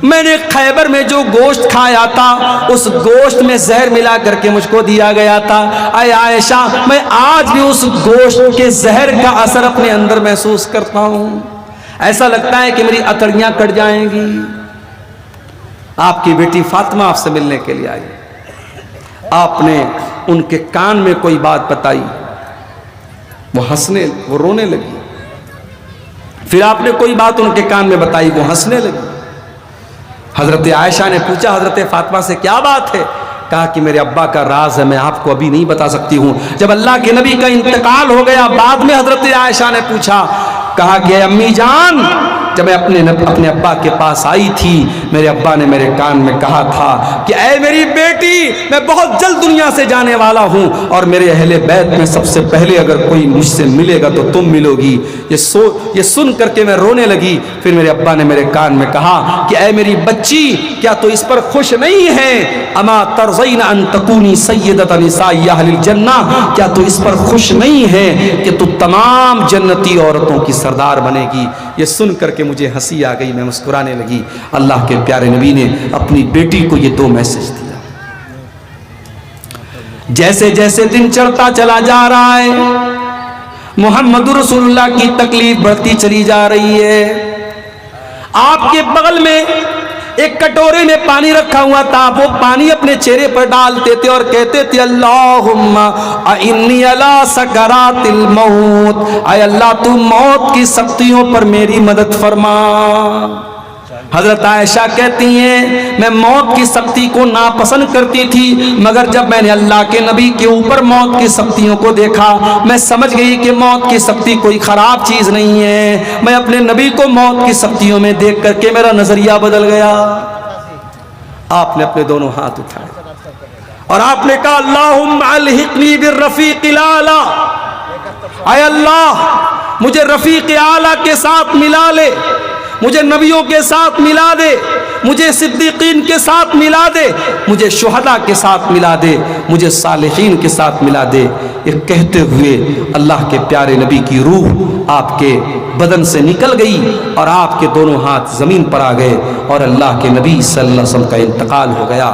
[SPEAKER 1] मैंने खैबर में जो गोश्त खाया था उस गोश्त में जहर मिला करके मुझको दिया गया था। आय आयशा, मैं आज भी उस गोश्त के जहर का असर अपने अंदर महसूस करता हूं, ऐसा लगता है कि मेरी अतड़ियां कट जाएंगी। आपकी बेटी फातिमा आपसे मिलने के लिए आई, आपने उनके कान में कोई बात बताई, वो रोने लगी। फिर आपने कोई बात उनके कान में बताई, वो हंसने लगी। हजरत आयशा ने पूछा हजरत फातिमा से क्या बात है? कहा कि मेरे अब्बा का राज है, मैं आपको अभी नहीं बता सकती हूँ। जब अल्लाह के नबी का इंतकाल हो गया, बाद में हजरत आयशा ने पूछा, कहा कि अम्मी जान, जब मैं अपने अब्बा के पास आई थी, मेरे अब्बा ने मेरे कान में कहा था कि ऐ मेरी बेटी, मैं बहुत जल्द दुनिया से जाने वाला हूँ और मेरे अहले बैत में सबसे पहले अगर कोई मुझसे मिलेगा तो तुम मिलोगी। ये सुन करके मैं रोने लगी। फिर मेरे अब्बा ने मेरे कान में कहा कि ऐ मेरी बच्ची, क्या तो इस पर खुश नहीं है? अमा तरज़ीन अन तकूनी सय्यदत निसाई अहलिल जन्ना, क्या तो इस पर खुश नहीं है कि तू तमाम जन्नती औरतों की सरदार बनेगी? ये सुन करके मुझे हंसी आ गई, मैं मुस्कुराने लगी। अल्लाह के प्यारे नबी ने अपनी बेटी को ये 2 मैसेज दिया। जैसे जैसे दिन चढ़ता चला जा रहा है, मोहम्मद रसूलुल्लाह की तकलीफ बढ़ती चली जा रही है। आपके बगल में एक कटोरे में पानी रखा हुआ था, वो पानी अपने चेहरे पर डालते थे और कहते थे अल्लाहुम्मा इन्नी अला सकरातिल मौत, आय अल्लाह तू मौत की सख्तियों पर मेरी मदद फरमा। हजरत आयशा कहती हैं, मैं मौत की सख्ती को नापसंद करती थी, मगर जब मैंने अल्लाह के नबी के ऊपर मौत की सख्तियों को देखा, मैं समझ गई कि मौत की सख्ती कोई खराब चीज नहीं है। मैं अपने नबी को मौत की सख्तियों में देख करके मेरा नजरिया बदल गया। आपने अपने दोनों हाथ उठाए और आपने कहा अल्लाहुम्मा अलहिकनी बिर्रफीकिल आला, आय अल्लाह मुझे रफीक आला के साथ मिला ले, मुझे नबियों के साथ मिला दे, मुझे सिद्दीकीन के साथ मिला दे, मुझे शुहदा के साथ मिला दे, मुझे सालिहीन के साथ मिला दे। ये कहते हुए अल्लाह के प्यारे नबी की रूह आपके बदन से निकल गई और आपके दोनों हाथ ज़मीन पर आ गए और अल्लाह के नबी सल्लल्लाहु अलैहि वसल्लम का इंतकाल हो गया।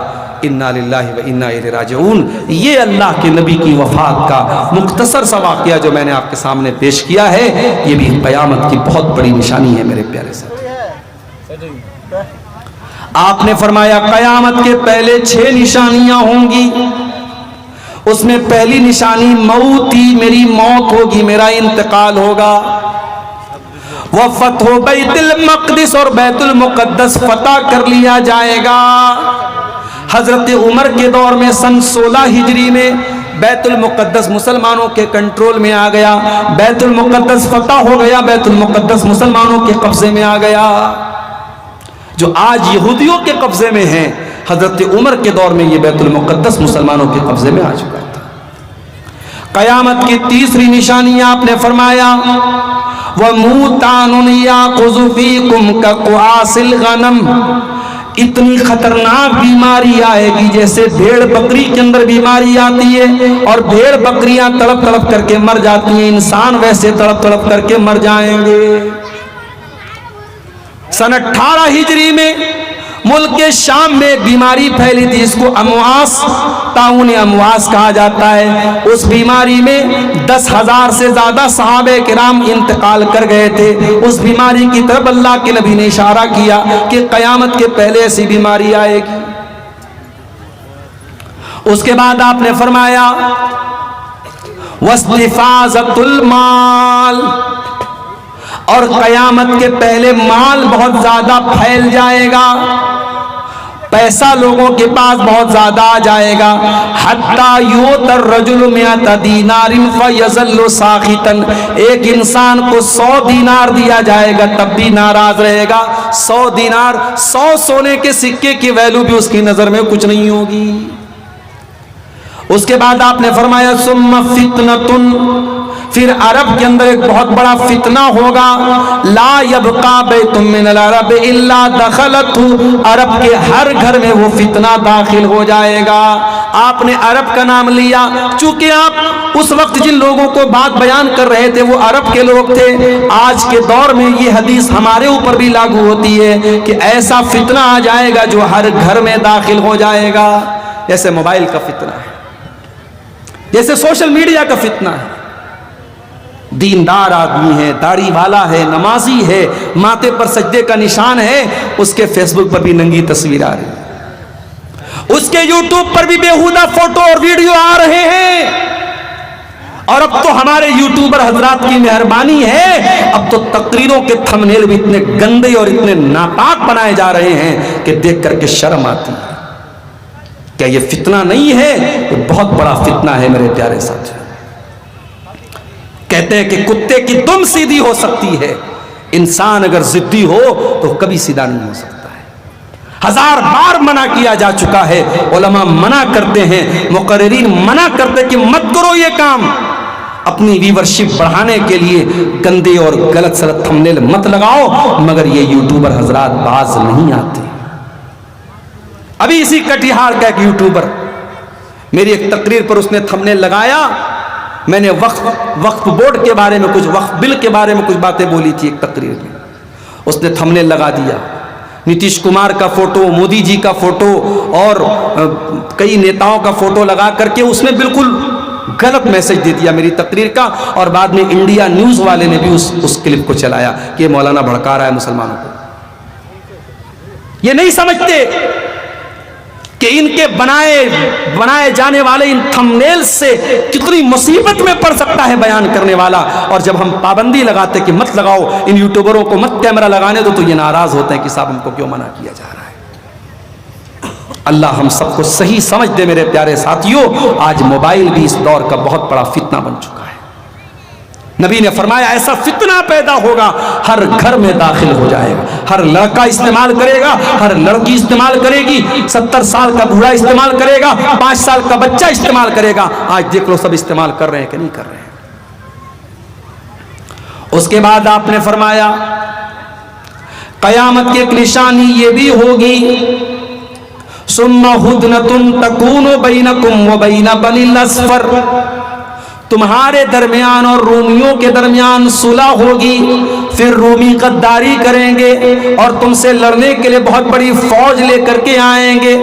[SPEAKER 1] इन्ना लिल्लाहि व इन्ना इलैहि राजिऊन। ये अल्लाह के नबी की वफ़ात का मुख्तसर सा वाक़या जो मैंने आपके सामने पेश किया है, ये भी क़यामत की बहुत बड़ी निशानी है मेरे प्यारे साथी। आपने फरमाया क़यामत के पहले 6 निशानियां होंगी। उसमें पहली निशानी मौती, मेरी मौत होगी, मेरा इंतकाल होगा। वह फतह बैतुल मक़दिस, और बैतुल मुक़द्दस फतह कर लिया जाएगा। हजरत उमर के दौर में सन 16 हिजरी में बैतुल मुक़द्दस मुसलमानों के कंट्रोल में आ गया। बैतुल मुक़द्दस फतह हो गया, बैतुल मुक़द्दस मुसलमानों के कब्जे में आ गया। जो आज यहूदियों के कब्जे में है, हजरत उमर के दौर में ये बैतुल मुक़द्दस मुसलमानों के कब्जे में आ चुका था। क़यामत की तीसरी निशानी आपने फरमाया वह मूतानुन याख़ुज़ु फ़ीकुम कक़ुआसिल गनम, इतनी खतरनाक बीमारी आएगी जैसे भेड़ बकरी के अंदर बीमारी आती है और भेड़ बकरियां तड़प तड़प करके मर जाती हैं, इंसान वैसे तड़प तड़प करके मर जाएंगे। सन 18 हिजरी में मुल्क के शाम में एक बीमारी फैली थी, इसको अमवास, ताउन अमवास कहा जाता है। उस बीमारी में 10,000 से ज्यादा सहाबे किराम इंतकाल कर गए थे। उस बीमारी की तरफ अल्लाह के नबी ने इशारा किया कि क़यामत के पहले ऐसी बीमारी आएगी। उसके बाद आपने फरमाया वस्तिफाज़तुल माल, और क़यामत के पहले माल बहुत ज्यादा फैल जाएगा, पैसा लोगों के पास बहुत ज्यादा आ जाएगा। हत्ता युतर रजुल मिअत दीनारिन फयज़ल्लु साखितन, एक इंसान को 100 दीनार दिया जाएगा तब भी नाराज रहेगा। 100 दीनार, 100 सोने के सिक्के की वैल्यू भी उसकी नजर में कुछ नहीं होगी। उसके बाद आपने फरमाया सुम्मा फितनतुन, फिर अरब के अंदर एक बहुत बड़ा फितना होगा। ला यबका बैतुम मिनल अरब इल्ला दखलतहु, अरब के हर घर में वो फितना दाखिल हो जाएगा। आपने अरब का नाम लिया, चूंकि आप उस वक्त जिन लोगों को बात बयान कर रहे थे वो अरब के लोग थे। आज के दौर में ये हदीस हमारे ऊपर भी लागू होती है कि ऐसा फितना आ जाएगा जो हर घर में दाखिल हो जाएगा। जैसे मोबाइल का फितना है, जैसे सोशल मीडिया का फितना है। दीनदार आदमी है, दाढ़ी वाला है, नमाजी है, माथे पर सजदे का निशान है, उसके फेसबुक पर भी नंगी तस्वीर आ रही है, उसके यूट्यूब पर भी बेहुदा फोटो और वीडियो आ रहे हैं। और अब तो हमारे यूट्यूबर हजरात की मेहरबानी है, अब तो तकरीरों के थंबनेल भी इतने गंदे और इतने नापाक बनाए जा रहे हैं कि देख करके शर्म आती है। क्या ये फितना नहीं है? ये बहुत बड़ा फितना है मेरे प्यारे साथियों। कहते हैं कि कुत्ते की दुम सीधी हो सकती है, इंसान अगर जिद्दी हो तो कभी सीधा नहीं हो सकता है। 1000 बार मना किया जा चुका है, उलमा मना करते हैं, मुकर्रिरीन मना करते कि मत करो ये काम। अपनी व्यूअरशिप बढ़ाने के लिए गंदे और गलत सलत थंबनेल मत लगाओ, मगर ये यूट्यूबर हजरात बाज नहीं आते। अभी इसी कटिहार का एक यूट्यूबर, मेरी एक तकरीर पर उसने थंबनेल लगाया, मैंने वक्फ बोर्ड के बारे में कुछ, वक्फ बिल के बारे में कुछ बातें बोली थी एक तकरीर में, उसने थंबनेल लगा दिया नीतीश कुमार का फोटो, मोदी जी का फोटो और कई नेताओं का फोटो लगा करके उसने बिल्कुल गलत मैसेज दे दिया मेरी तकरीर का। और बाद में इंडिया न्यूज वाले ने भी उस क्लिप को चलाया कि मौलाना भड़का रहा है मुसलमानों को। ये नहीं समझते कि इनके बनाए जाने वाले इन थंबनेल से कितनी मुसीबत में पड़ सकता है बयान करने वाला। और जब हम पाबंदी लगाते कि मत लगाओ, इन यूट्यूबरों को मत कैमरा लगाने दो, तो ये नाराज होते हैं कि साहब हमको क्यों मना किया जा रहा है। अल्लाह हम सबको सही समझ दे मेरे प्यारे साथियों। आज मोबाइल भी इस दौर का बहुत बड़ा फितना बन चुका है। नबी ने फरमाया ऐसा फितना पैदा होगा, हर घर में दाखिल हो जाएगा। हर लड़का इस्तेमाल करेगा, हर लड़की इस्तेमाल करेगी, 70 साल का बूढ़ा इस्तेमाल करेगा, 5 साल का बच्चा इस्तेमाल करेगा। आज देख लो सब इस्तेमाल कर रहे हैं कि नहीं कर रहे हैं। उसके बाद आपने फरमाया कयामत की एक निशानी ये भी होगी, सुम्मा हुदनतुन तकूनु बैनकुम व बैन बनिल अस्फर, तुम्हारे दरमियान और रूमियों के दरमियान सुलह होगी, फिर रूमी गद्दारी करेंगे और तुमसे लड़ने के लिए बहुत बड़ी फौज लेकर के आएंगे।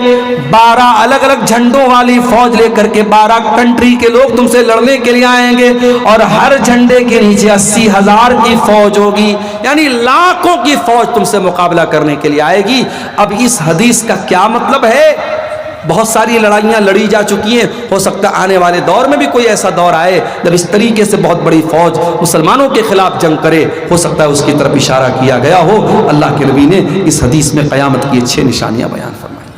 [SPEAKER 1] 12 अलग अलग झंडों वाली फौज लेकर के 12 कंट्री के लोग तुमसे लड़ने के लिए आएंगे और हर झंडे के नीचे 80,000 की फौज होगी, यानी लाखों की फौज तुमसे मुकाबला करने के लिए आएगी। अब इस हदीस का क्या मतलब है? बहुत सारी लड़ाइयाँ लड़ी जा चुकी हैं, हो सकता है आने वाले दौर में भी कोई ऐसा दौर आए जब इस तरीके से बहुत बड़ी फौज मुसलमानों के खिलाफ जंग करे, हो सकता है उसकी तरफ इशारा किया गया हो। अल्लाह के नबी ने इस हदीस में क़यामत की 6 निशानियां बयान फरमाई।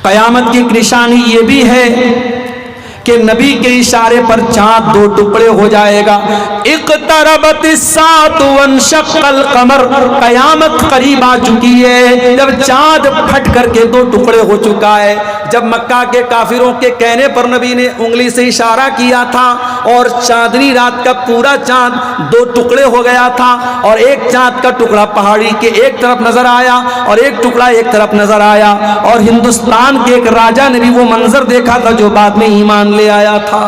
[SPEAKER 1] क़यामत की एक निशानी ये भी है कि नबी के इशारे पर चांद 2 टुकड़े हो जाएगा। इक़्तरबतिस्साअतु वन्शक़्क़ल क़मर, क़यामत करीब आ चुकी है, जब चांद फट करके 2 टुकड़े हो चुका है। जब मक्का के काफिरों के कहने पर नबी ने उंगली से इशारा किया था और चांदनी रात का पूरा चांद 2 टुकड़े हो गया था और एक चांद का टुकड़ा पहाड़ी के एक तरफ नजर आया और एक टुकड़ा एक तरफ नजर आया, और हिंदुस्तान के एक राजा ने भी वो मंजर देखा था जो बाद में ईमान ले आया था।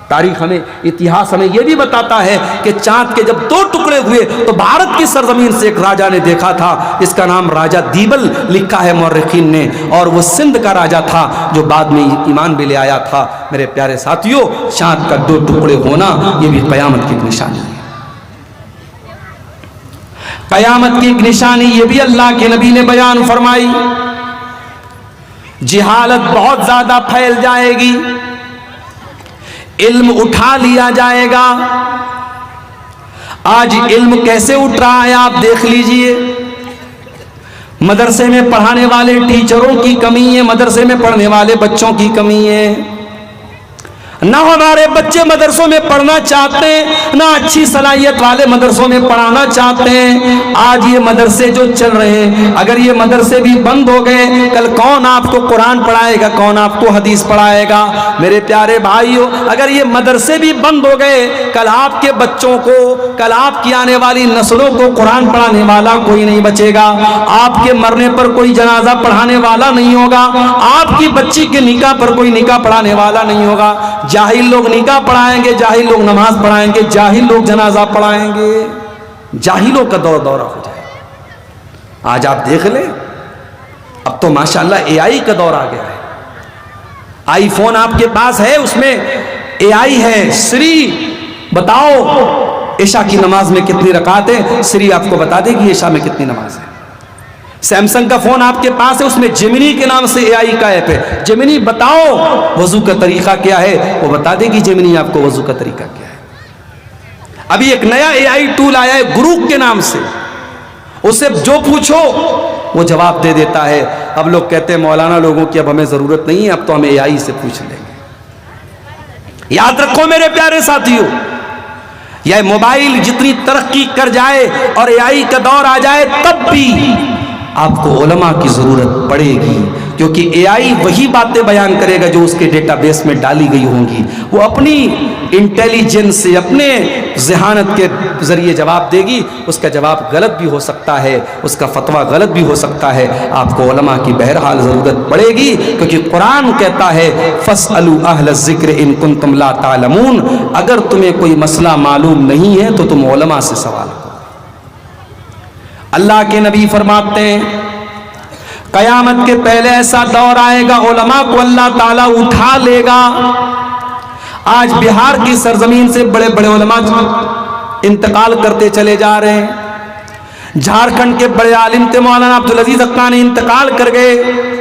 [SPEAKER 1] तारीख हमें, इतिहास हमें यह भी बताता है कि चांद के जब 2 टुकड़े हुए तो भारत की सरजमीन से एक राजा ने देखा था, इसका नाम राजा दीबल लिखा है मौर्रिखीन ने, और वो सिंध का राजा था जो बाद में ईमान भी ले आया था। मेरे प्यारे साथियों, चांद का 2 टुकड़े होना यह भी क़यामत की एक निशानी है। क़यामत की एक निशानी यह भी अल्लाह के नबी ने बयान फरमाई, जिहालत बहुत ज्यादा फैल जाएगी, इल्म उठा लिया जाएगा। आज इल्म कैसे उठ रहा है आप देख लीजिए। मदरसे में पढ़ाने वाले टीचरों की कमी है, मदरसे में पढ़ने वाले बच्चों की कमी है। ना हमारे बच्चे मदरसों में पढ़ना चाहते हैं, ना अच्छी सलाहियत वाले मदरसों में पढ़ाना चाहते हैं। आज ये मदरसे जो चल रहे हैं, अगर ये मदरसे भी बंद हो गए, कल कौन आपको कुरान पढ़ाएगा, कौन आपको हदीस पढ़ाएगा? मेरे प्यारे भाइयों, अगर ये मदरसे भी बंद हो गए, कल आपके बच्चों को, कल आपकी आने वाली नस्लों को कुरान पढ़ाने वाला कोई नहीं बचेगा। आपके मरने पर कोई जनाजा पढ़ाने वाला नहीं होगा, आपकी बच्ची के निकाह पर कोई निकाह पढ़ाने वाला नहीं होगा। जाहिल लोग निकाह पढ़ाएंगे, जाहिल लोग नमाज पढ़ाएंगे, जाहिल लोग जनाजा पढ़ाएंगे, जाहिलों का दौरा हो जाए। आज आप देख ले, अब तो माशाल्लाह एआई का दौर आ गया है। आईफोन आपके पास है, उसमें एआई है। श्री बताओ ईशा की नमाज में कितनी रकात है, श्री आपको बता देगी ईशा में कितनी नमाज है। सैमसंग का फोन आपके पास है, उसमें जेमिनी के नाम से एआई का ऐप है। जेमिनी बताओ वजू का तरीका क्या है, वो बता देगी जेमिनी आपको वजू का तरीका क्या है। अभी एक नया एआई टूल आया है गुरु के नाम से, उससे जो पूछो वो जवाब दे देता है। अब लोग कहते हैं मौलाना लोगों की अब हमें जरूरत नहीं है, अब तो हम एआई से पूछ लेंगे। याद रखो मेरे प्यारे साथियों, यह मोबाइल जितनी तरक्की कर जाए और एआई का दौर आ जाए, तब भी आपको उलमा की जरूरत पड़ेगी, क्योंकि एआई वही बातें बयान करेगा जो उसके डेटाबेस में डाली गई होंगी। वो अपनी इंटेलिजेंस से, अपने ज़हानत के जरिए जवाब देगी। उसका जवाब गलत भी हो सकता है, उसका फतवा गलत भी हो सकता है। आपको उलमा की बहरहाल ज़रूरत पड़ेगी, क्योंकि कुरान कहता है फस्अलू अहल ज़िक्र इन कुंतुम ला तालमून, अगर तुम्हें कोई मसला मालूम नहीं है तो तुम उलमा से सवाल करो। अल्लाह के नबी फरमाते हैं कयामत के पहले ऐसा दौर आएगा, उलमा को अल्लाह ताला उठा लेगा। आज बिहार की सरजमीन से बड़े बड़े उलमा इंतकाल करते चले जा रहे हैं। झारखंड के बड़े आलिम थे मौलाना अब्दुल अजीज अक्कानी, इंतकाल कर गए।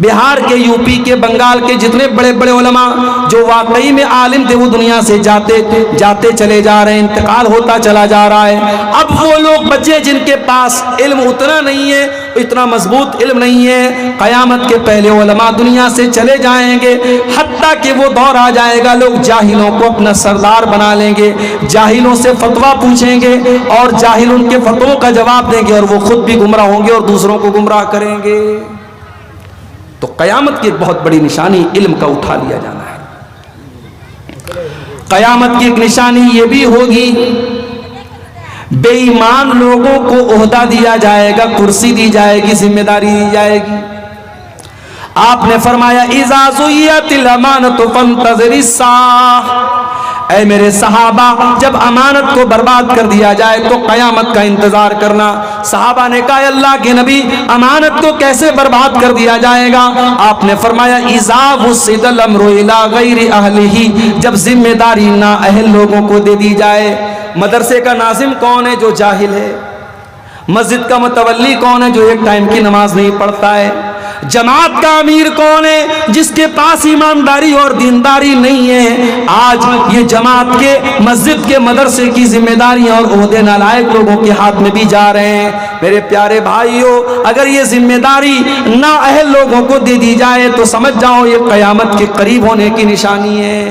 [SPEAKER 1] बिहार के, यूपी के, बंगाल के जितने बड़े बड़े उलमा जो वाकई में आलिम थे वो दुनिया से जाते चले जा रहे हैं, इंतकाल होता चला जा रहा है। अब वो लोग बचे जिनके पास इल्म उतना नहीं है, इतना मजबूत इल्म नहीं है। कयामत के पहले उलमा दुनिया से चले जाएंगे, हत्ता कि वो दौर आ जाएगा लोग जाहिलों को अपना सरदार बना लेंगे, जाहिलों से फतवा पूछेंगे और जाहिल उनके फतवों का जवाब देंगे और वो खुद भी गुमराह होंगे और दूसरों को गुमराह करेंगे। तो कयामत की एक बहुत बड़ी निशानी इल्म का उठा लिया जाना है। कयामत की एक निशानी ये भी होगी, बेईमान लोगों को ओहदा दिया जाएगा, कुर्सी दी जाएगी, जिम्मेदारी दी जाएगी। आपने फरमाया इज़ा ज़ुय्यतिल अमानतु फंतज़िरिस्साह, ऐ मेरे सहाबा, जब अमानत को बर्बाद कर दिया जाए तो कयामत का इंतजार करना। सहाबा ने कहा अल्लाह के नबी, अमानत को कैसे बर्बाद कर दिया जाएगा? आपने फरमाया इज़ा वुस्सिदल अम्रु इला गैरि अहलिही, जब जिम्मेदारी ना अहल लोगों को दे दी जाए। मदरसे का नाजिम कौन है? जो जाहिल है। मस्जिद का मुतवल्ली कौन है? जो एक टाइम की नमाज नहीं पढ़ता है। जमात का अमीर कौन है? जिसके पास ईमानदारी और दीनदारी नहीं है। आज ये जमात के, मस्जिद के, मदरसे की जिम्मेदारी और ओहदे नालायक लोगों के हाथ में भी जा रहे हैं। मेरे प्यारे भाइयों, अगर ये जिम्मेदारी ना अहल लोगों को दे दी जाए तो समझ जाओ ये कयामत के करीब होने की निशानी है।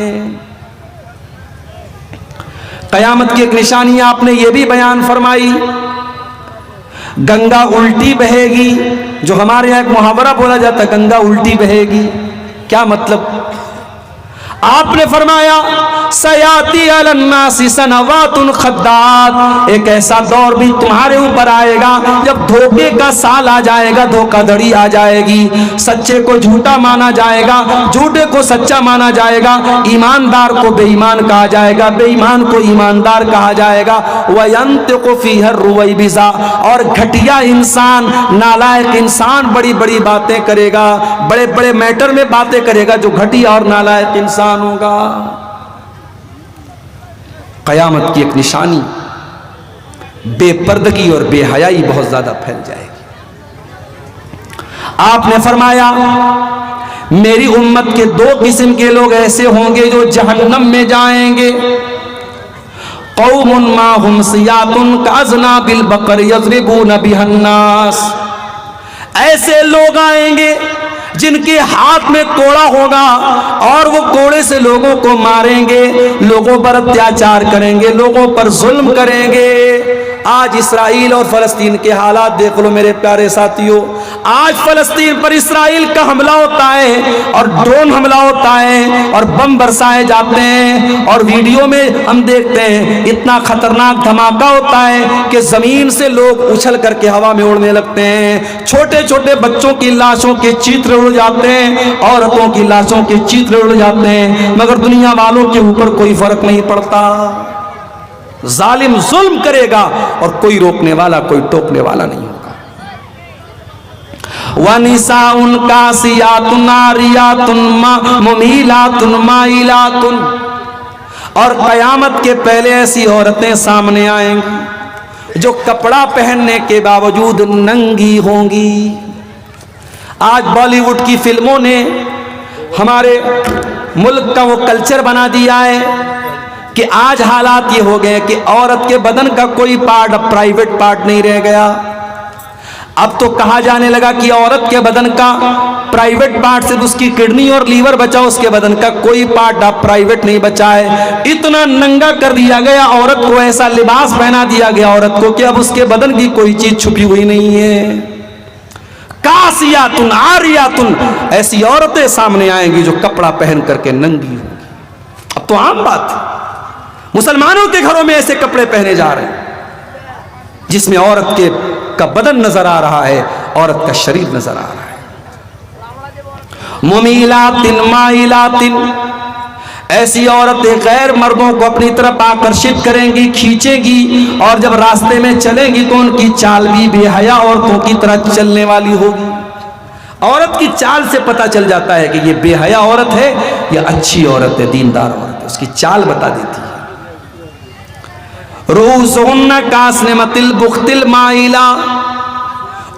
[SPEAKER 1] कयामत की एक निशानी आपने ये भी बयान फरमाई, गंगा उल्टी बहेगी। जो हमारे यहाँ एक मुहावरा बोला जाता है, गंगा उल्टी बहेगी, क्या मतलब? आपने फरमाया सयाती अलन्नासी सनवातुन खद्दात, एक ऐसा दौर भी तुम्हारे ऊपर आएगा जब धोखे का साल आ जाएगा, धोखाधड़ी आ जाएगी, सच्चे को झूठा माना जाएगा, झूठे को सच्चा माना जाएगा, ईमानदार को बेईमान कहा जाएगा, बेईमान को ईमानदार कहा जाएगा। वयंतिकु फीहा रुवैबिज़ा, और घटिया इंसान, नालायक इंसान बड़ी बड़ी बातें करेगा, बड़े बड़े मैटर में बातें करेगा, जो घटिया और नालायक इंसान होगा। कयामत की एक निशानी बेपर्दगी और बेहयाई बहुत ज्यादा फैल जाएगी। आपने फरमाया मेरी उम्मत के दो किस्म के लोग ऐसे होंगे जो जहन्नम में जाएंगे। कौमुन माहुम सियातुन काज़ना बिल बकर यज़रिबून बिहन्नास, ऐसे लोग आएंगे जिनके हाथ में कोड़ा होगा और वो कोड़े से लोगों को मारेंगे, लोगों पर अत्याचार करेंगे, लोगों पर जुल्म करेंगे। आज इसराइल और फलस्तीन के हालात देख लो मेरे प्यारे साथियों। आज फलस्तीन पर इसराइल का हमला होता है और ड्रोन हमला होता है और बम बरसाए जाते हैं, और वीडियो में हम देखते हैं इतना खतरनाक धमाका होता है कि जमीन से लोग उछल करके हवा में उड़ने लगते हैं। छोटे छोटे बच्चों की लाशों के चित्र उड़ जाते हैं, औरतों की लाशों के चित्र उड़ जाते हैं, मगर दुनिया वालों के ऊपर कोई फर्क नहीं पड़ता। जालिम जुल्म करेगा और कोई रोकने वाला, कोई टोकने वाला नहीं होगा। वनिसाउन कासियातुन नारियातुन मुमीलातुन माइलातुन, और कयामत के पहले ऐसी औरतें सामने आएंगी जो कपड़ा पहनने के बावजूद नंगी होंगी। आज बॉलीवुड की फिल्मों ने हमारे मुल्क का वो कल्चर बना दिया है कि आज हालात ये हो गए कि औरत के बदन का कोई पार्ट अब प्राइवेट पार्ट नहीं रह गया। अब तो कहा जाने लगा कि औरत के बदन का प्राइवेट पार्ट सिर्फ उसकी किडनी और लीवर बचा, उसके बदन का कोई पार्ट अब प्राइवेट नहीं बचा है। इतना नंगा कर दिया गया औरत को, ऐसा लिबास पहना दिया गया औरत को कि अब उसके बदन की कोई चीज छुपी हुई नहीं है। कासियातुन आरियातुन, ऐसी औरतें सामने आएंगी जो कपड़ा पहन करके नंगी होंगी। अब तो आम बात है, मुसलमानों के घरों में ऐसे कपड़े पहने जा रहे हैं जिसमें औरत के का बदन नजर आ रहा है, औरत का शरीर नजर आ रहा है। मुमीलातिन माइलातिन, ऐसी औरतें गैर मर्दों को अपनी तरफ आकर्षित करेंगी, खींचेगी, और जब रास्ते में चलेंगी तो उनकी चाल भी बेहया औरतों की तरह चलने वाली होगी। औरत की चाल से पता चल जाता है कि ये बेहया औरत है या अच्छी औरत है, दीनदार औरत है, उसकी चाल बता देती है। रूसुन्ना कास्निमतिल बुख्तिल माइला,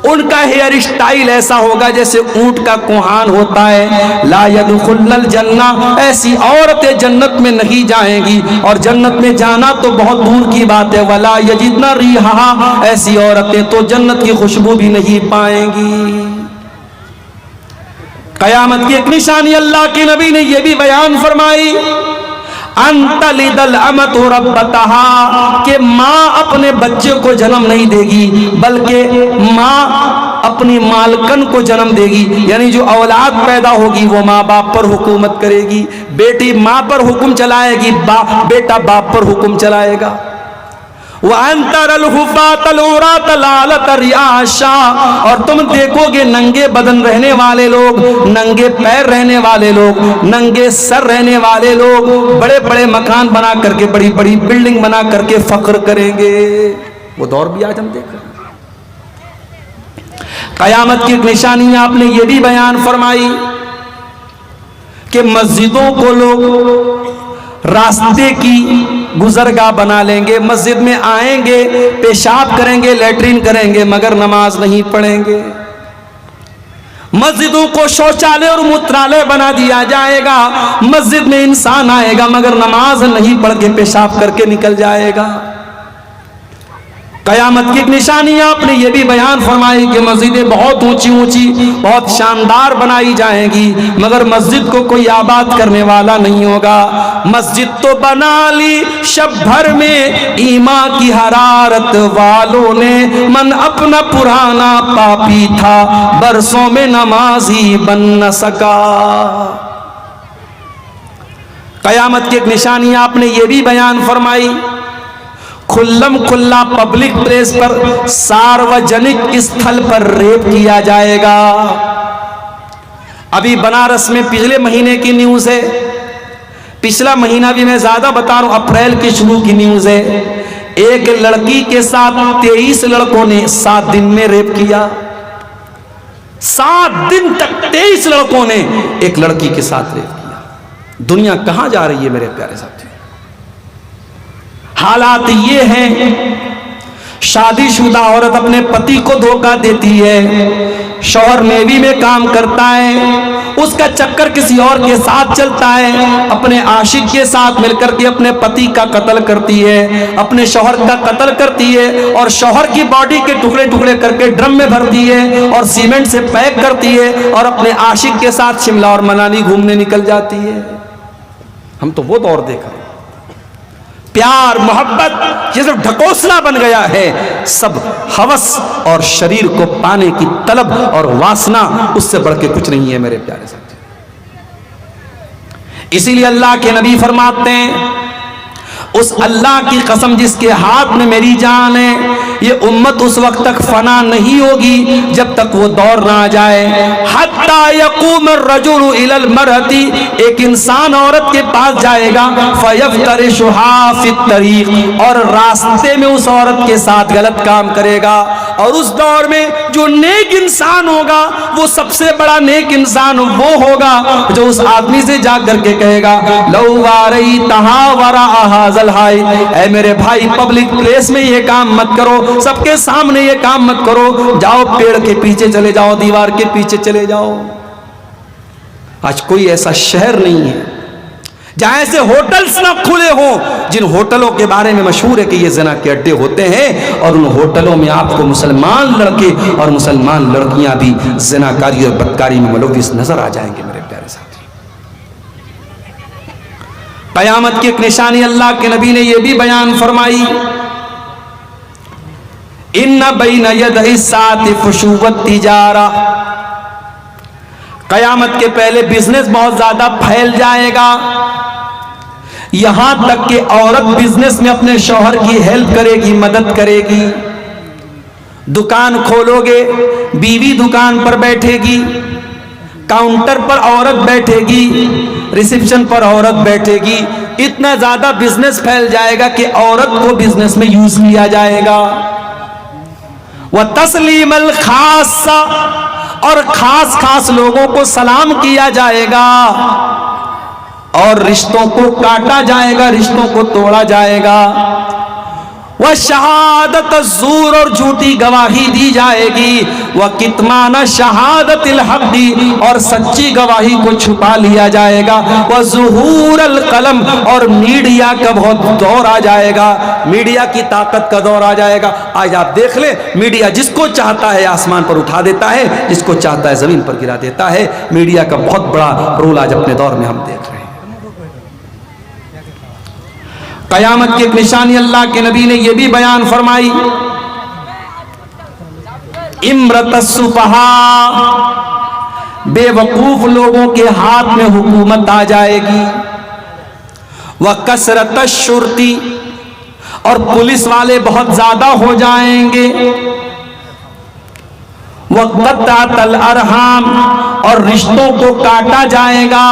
[SPEAKER 1] उनका हेयर स्टाइल ऐसा होगा जैसे ऊंट का कोहान होता है। ला यदखुलल जन्ना, ऐसी औरतें जन्नत में नहीं जाएंगी, और जन्नत में जाना तो बहुत दूर की बात है। वला यजिदना रिहा, ऐसी औरतें तो जन्नत की खुशबू भी नहीं पाएंगी। कयामत की एक निशानी अल्लाह के नबी ने यह भी बयान फरमाई, अंतलिदल अमतु रब्बतहा, कि माँ अपने बच्चे को जन्म नहीं देगी बल्कि माँ अपनी मालकन को जन्म देगी। यानी जो औलाद पैदा होगी वो माँ बाप पर हुकूमत करेगी। बेटी माँ पर हुक्म चलाएगी, बेटा बाप पर हुक्म चलाएगा। और तुम देखोगे नंगे बदन रहने वाले लोग, नंगे पैर रहने वाले लोग, नंगे सर रहने वाले लोग बड़े बड़े मकान बना करके, बड़ी बड़ी बिल्डिंग बना करके फख्र करेंगे। वो दौर भी आज हम देख रहे हैं। कयामत की निशानी आपने ये भी बयान फरमाई कि मस्जिदों को लोग रास्ते की गुजरगाह बना लेंगे, मस्जिद में आएंगे, पेशाब करेंगे, लेटरिन करेंगे, मगर नमाज नहीं पढ़ेंगे। मस्जिदों को शौचालय और मूत्रालय बना दिया जाएगा, मस्जिद में इंसान आएगा मगर नमाज नहीं पढ़ के पेशाब करके निकल जाएगा। कयामत की एक निशानी आपने ये भी बयान फरमाई कि मस्जिदें बहुत ऊंची ऊंची, बहुत शानदार बनाई जाएंगी, मगर मस्जिद को कोई आबाद करने वाला नहीं होगा। मस्जिद तो बना ली शब भर में ईमा की हरारत वालों ने, मन अपना पुराना पापी था, बरसों में नमाजी बन न सका। कयामत की एक निशानी आपने ये भी बयान फरमाई, खुल्लम खुल्ला पब्लिक प्लेस पर, सार्वजनिक स्थल पर रेप किया जाएगा। अभी बनारस में पिछले महीने की न्यूज है, पिछला महीना भी मैं ज्यादा बता रहा हूं, अप्रैल के शुरू की न्यूज है। एक लड़की के साथ 23 लड़कों ने 7 दिन में रेप किया। 7 दिन तक 23 लड़कों ने एक लड़की के साथ रेप किया। दुनिया कहां जा रही है मेरे प्यारे साथी? हालात ये हैं, शादीशुदा औरत अपने पति को धोखा देती है, शौहर नेवी में काम करता है, उसका चक्कर किसी और के साथ चलता है, अपने आशिक के साथ मिलकर के अपने पति का कत्ल करती है, अपने शौहर का कत्ल करती है, और शौहर की बॉडी के टुकड़े टुकड़े करके ड्रम में भरती है और सीमेंट से पैक करती है और अपने आशिक के साथ शिमला और मनाली घूमने निकल जाती है। हम तो वो दौर देख रहे हैं। प्यार मोहब्बत ये सब ढकोसला बन गया है, सब हवस और शरीर को पाने की तलब और वासना, उससे बढ़ के कुछ नहीं है मेरे प्यारे साथी। इसीलिए अल्लाह के नबी फरमाते हैं, उस अल्लाह की कसम जिसके हाथ में मेरी जान है, ये उम्मत उस वक्त तक फना नहीं होगी जब तक वो दौर ना आ जाए। हत्ता यक़ूम अर्रजुलु इलल मरअती, एक इंसान औरत के पास जाएगा, फयफ्तरिशुहा फित तरीक़, और रास्ते में उस औरत के साथ गलत काम करेगा। और उस दौर में जो नेक इंसान होगा, वो सबसे बड़ा नेक इंसान वो होगा जो उस आदमी से जा करके कहेगा, लौ वारई तहा वरा हाज़ल हाय, ऐ मेरे भाई पब्लिक प्लेस में ये काम मत करो, सबके सामने ये काम मत करो, जाओ पेड़ के पीछे चले जाओ, दीवार के पीछे चले जाओ। आज कोई ऐसा शहर नहीं है जहां ऐसे होटल्स ना खुले हो, जिन होटलों के बारे में मशहूर है कि ये ज़िना के अड्डे होते हैं, और उन होटलों में आपको मुसलमान लड़के और मुसलमान लड़कियां भी ज़िनाकारी और बदकारी में मुलव्विस नजर आ जाएंगे मेरे प्यारे साथी। कयामत की एक निशानी अल्लाह के नबी ने यह भी बयान फरमाई, इन्ना बैना यदहि साति फुशुवत तिजारा, कयामत के पहले बिजनेस बहुत ज्यादा फैल जाएगा, यहां तक कि औरत बिजनेस में अपने शौहर की हेल्प करेगी, मदद करेगी। दुकान खोलोगे, बीवी दुकान पर बैठेगी, काउंटर पर औरत बैठेगी, रिसेप्शन पर औरत बैठेगी। इतना ज्यादा बिजनेस फैल जाएगा कि औरत को बिजनेस में यूज किया जाएगा। वह तस्लीमल खासा, और खास खास लोगों को सलाम किया जाएगा, और रिश्तों को काटा जाएगा, रिश्तों को तोड़ा जाएगा। वह शहादत ज़ूर, और झूठी गवाही दी जाएगी। वह कितमान शहादतिल हक़ी, और सच्ची गवाही को छुपा लिया जाएगा। वह ज़ुहूरल कलम, और मीडिया का बहुत दौर आ जाएगा, मीडिया की ताकत का दौर आ जाएगा। आज आप देख ले, मीडिया जिसको चाहता है आसमान पर उठा देता है, जिसको चाहता है जमीन पर गिरा देता है। मीडिया का बहुत बड़ा रोल आज अपने दौर में हम देख रहे हैं। कयामत की एक निशानी अल्लाह के नबी ने यह भी बयान फरमाई, इम्रतस्सुफहा, बेवकूफ लोगों के हाथ में हुकूमत आ जाएगी। वह कसरतश्शुर्ती, और पुलिस वाले बहुत ज्यादा हो जाएंगे। वक़्तल अरहाम, और रिश्तों को काटा जाएगा।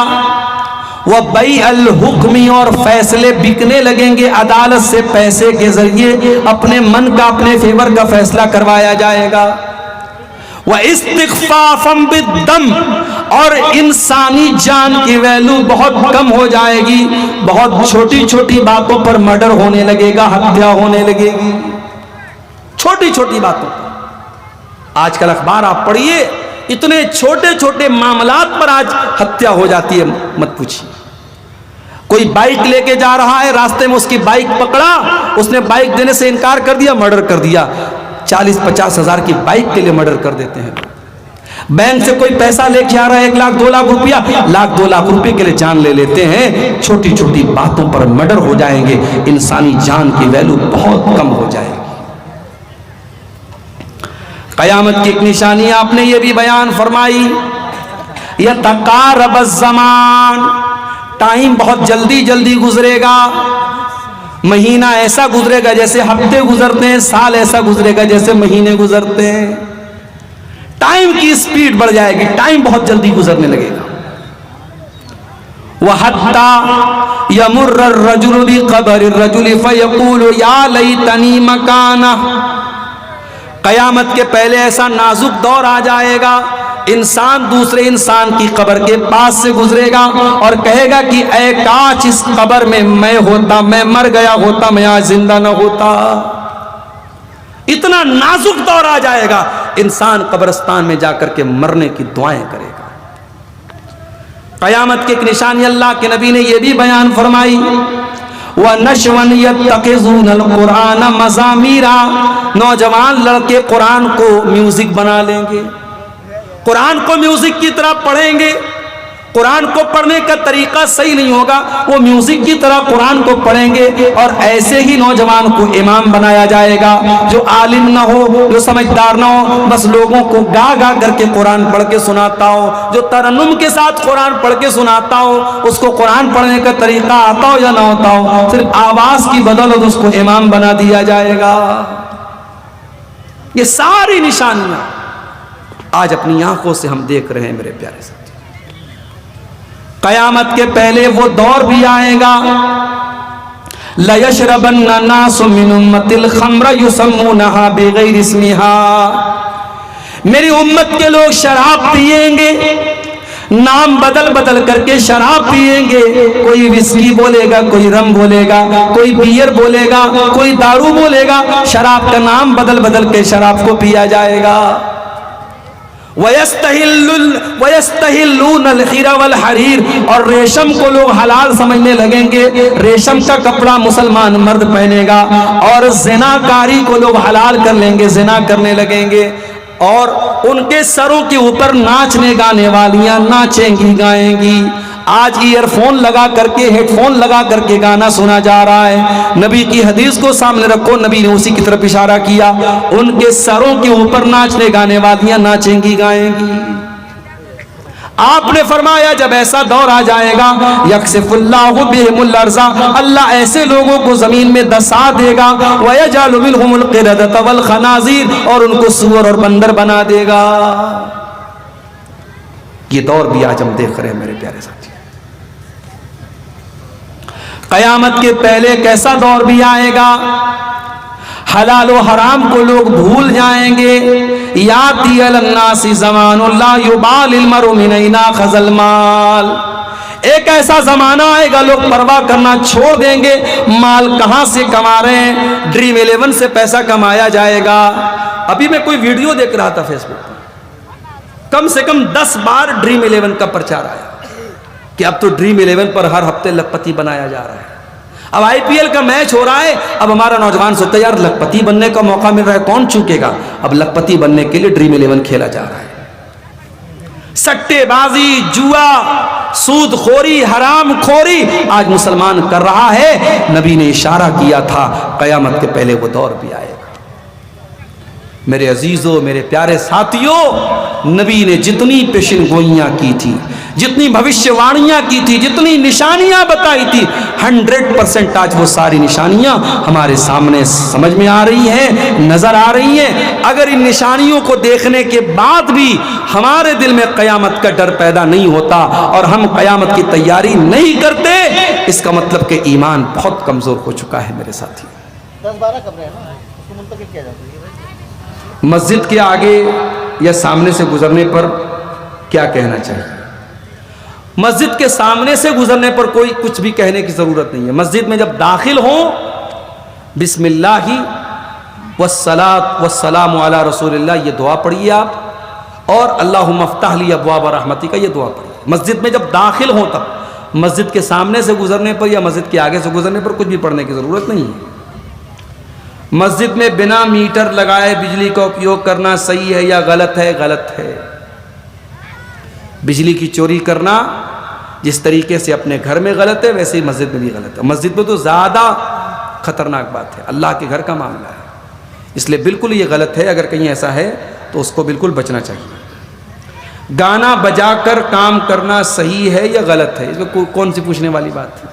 [SPEAKER 1] वह बई अल हुक्मी, और फैसले बिकने लगेंगे, अदालत से पैसे के जरिए अपने मन का, अपने फेवर का फैसला करवाया जाएगा। वह इस्तिग़फ़ाफ़म बिद्दम, और इंसानी जान की वैल्यू बहुत कम हो जाएगी। बहुत छोटी छोटी बातों पर मर्डर होने लगेगा, हत्या होने लगेगी, छोटी छोटी बातों पर। आजकल अखबार आप पढ़िए, इतने छोटे छोटे मामलात पर आज हत्या हो जाती है, मत पूछिए। कोई बाइक लेके जा रहा है, रास्ते में उसकी बाइक पकड़ा, उसने बाइक देने से इनकार कर दिया, मर्डर कर दिया। 40-50 हज़ार की बाइक के लिए मर्डर कर देते हैं। बैंक से कोई पैसा लेके आ रहा है, 1 लाख 2 लाख रुपया, 1-2 लाख रुपए के लिए जान ले लेते हैं। छोटी छोटी बातों पर मर्डर हो जाएंगे, इंसानी जान की वैल्यू बहुत कम हो जाएगी। कयामत की एक निशानी आपने ये भी बयान फरमाई, यतकारब ज़मान, टाइम बहुत जल्दी जल्दी गुजरेगा। महीना ऐसा गुजरेगा जैसे हफ्ते गुजरते हैं, साल ऐसा गुजरेगा जैसे महीने गुजरते हैं। टाइम की स्पीड बढ़ जाएगी, टाइम बहुत जल्दी गुजरने लगेगा। वह हत्ता यमुर्र रजुल बिक़ब्रि रजुल फयक़ूलु या लैतनी मकाना, कयामत के पहले ऐसा नाजुक दौर आ जाएगा, इंसान दूसरे इंसान की कब्र के पास से गुजरेगा और कहेगा कि ऐ काश इस कब्र में मैं होता, मैं मर गया होता, मैं आज जिंदा न होता। इतना नाजुक दौर आ जाएगा, इंसान कब्रिस्तान में जाकर के मरने की दुआएं करेगा। कयामत की एक निशानी अल्लाह के नबी ने यह भी बयान फरमाई, व नशवन यत्तखिज़ूनल कुरान मज़ामीरा, नौजवान लड़के कुरान को म्यूजिक बना लेंगे, कुरान को म्यूजिक की तरह पढ़ेंगे। कुरान को पढ़ने का तरीका सही नहीं होगा, वो म्यूजिक की तरह कुरान को पढ़ेंगे और ऐसे ही नौजवान को इमाम बनाया जाएगा, जो आलिम ना हो, जो समझदार ना हो, बस लोगों को गा गा करके कुरान पढ़ के सुनाता हो, जो तरन्नुम के साथ कुरान पढ़ के सुनाता हो, उसको कुरान पढ़ने का तरीका आता हो या ना होता हो, सिर्फ आवाज की बदौलत उसको इमाम बना दिया जाएगा। ये सारी निशानियां आज अपनी आंखों से हम देख रहे हैं मेरे प्यारे साथी। कयामत के पहले वो दौर भी आएगा, लयशरबन्ना नासु मिन उम्मतिल खम्र युसम्मुनहा बिगैरि इस्मिहा, मेरी उम्मत के लोग शराब पिएंगे, नाम बदल बदल करके शराब पिएंगे। कोई विस्की बोलेगा, कोई रम बोलेगा, कोई बियर बोलेगा, कोई दारू बोलेगा, शराब का नाम बदल बदल के शराब को पिया जाएगा। वयस्तहिल्लूनल हिरा वल हरीर, और रेशम को लोग हलाल समझने लगेंगे, रेशम का कपड़ा मुसलमान मर्द पहनेगा, और ज़िनाकारी को लोग हलाल कर लेंगे, ज़िना करने लगेंगे, और उनके सरों के ऊपर नाचने गाने वालियां नाचेंगी गाएंगी। आज ईयरफोन लगा करके, हेडफोन लगा करके गाना सुना जा रहा है। नबी की हदीस को सामने रखो, नबी ने उसी की तरफ इशारा किया, उनके सरों के ऊपर नाचने गाने वालियां नाचेंगी गाएंगी। आपने फरमाया जब ऐसा दौर आ जाएगा, यक्सिफुल्लाहु बिहिमुल अर्ज़ा, अल्लाह ऐसे लोगों को जमीन में दसा देगा, वयजअलु मिनहुमुल क़िरदता वल खनाज़ीर, और उनको सूअर और बंदर बना देगा। ये दौर भी आज हम देख रहे हैं मेरे प्यारे साथी। कयामत के पहले कैसा दौर भी आएगा, हलाल और हराम को लोग भूल जाएंगे। याती अलन्नासी ज़मानुन ला युबालिल मरउ मिन ऐना खज़ल माल, एक ऐसा जमाना आएगा लोग परवाह करना छोड़ देंगे, माल कहां से कमा रहे हैं, ड्रीम 11 से पैसा कमाया जाएगा। अभी मैं कोई वीडियो देख रहा था फेसबुक पर, कम से कम 10 बार ड्रीम 11 का प्रचार आया कि अब तो ड्रीम 11 पर हर हफ्ते लखपति बनाया जा रहा है। अब IPL का मैच हो रहा है, अब हमारा नौजवान सोचता है यार लखपति बनने का मौका मिल रहा है, कौन चूकेगा। अब लखपति बनने के लिए ड्रीम 11 खेला जा रहा है। सट्टेबाजी, जुआ, सूदखोरी, हराम खोरी आज मुसलमान कर रहा है। नबी ने इशारा किया था कयामत के पहले वो दौर भी आएगा। मेरे अजीजों, मेरे प्यारे साथियों, नबी ने जितनी पेशिन गोइयाँ की थी, जितनी भविष्यवाणियाँ की थी, जितनी निशानियाँ बताई थी, 100% आज वो सारी निशानियाँ हमारे सामने समझ में आ रही हैं, नज़र आ रही हैं। अगर इन निशानियों को देखने के बाद भी हमारे दिल में क़यामत का डर पैदा नहीं होता और हम क़यामत की तैयारी नहीं करते, इसका मतलब कि ईमान बहुत कमज़ोर हो चुका है मेरे साथी।
[SPEAKER 3] 10-12 कब्रें हैं ना, उसको मुंतकिल किया जाता है।
[SPEAKER 1] मस्जिद के आगे या सामने से गुजरने पर क्या कहना चाहिए? मस्जिद के सामने से गुजरने पर कोई कुछ भी कहने की ज़रूरत नहीं है। मस्जिद में जब दाखिल हो, बिस्मिल्लाहि वस्सलात वस्सलामु अला रसूलिल्लाह, ये दुआ पढ़िए आप, और अल्लाहुम्मा अफ्तह ली अब्वाब रहमतिका, ये दुआ पढ़िए। मस्जिद में जब दाखिल हो तब, मस्जिद के सामने से गुजरने पर या मस्जिद के आगे से गुजरने पर कुछ भी पढ़ने की ज़रूरत नहीं है। मस्जिद में बिना मीटर लगाए बिजली का उपयोग करना सही है या गलत है? गलत है। बिजली की चोरी करना जिस तरीके से अपने घर में गलत है, वैसे ही मस्जिद में भी गलत है। मस्जिद में तो ज़्यादा खतरनाक बात है, अल्लाह के घर का मामला है, इसलिए बिल्कुल ये गलत है। अगर कहीं ऐसा है तो उसको बिल्कुल बचना चाहिए। गाना बजाकर काम करना सही है या गलत है? इसमें कौन सी पूछने वाली बात है?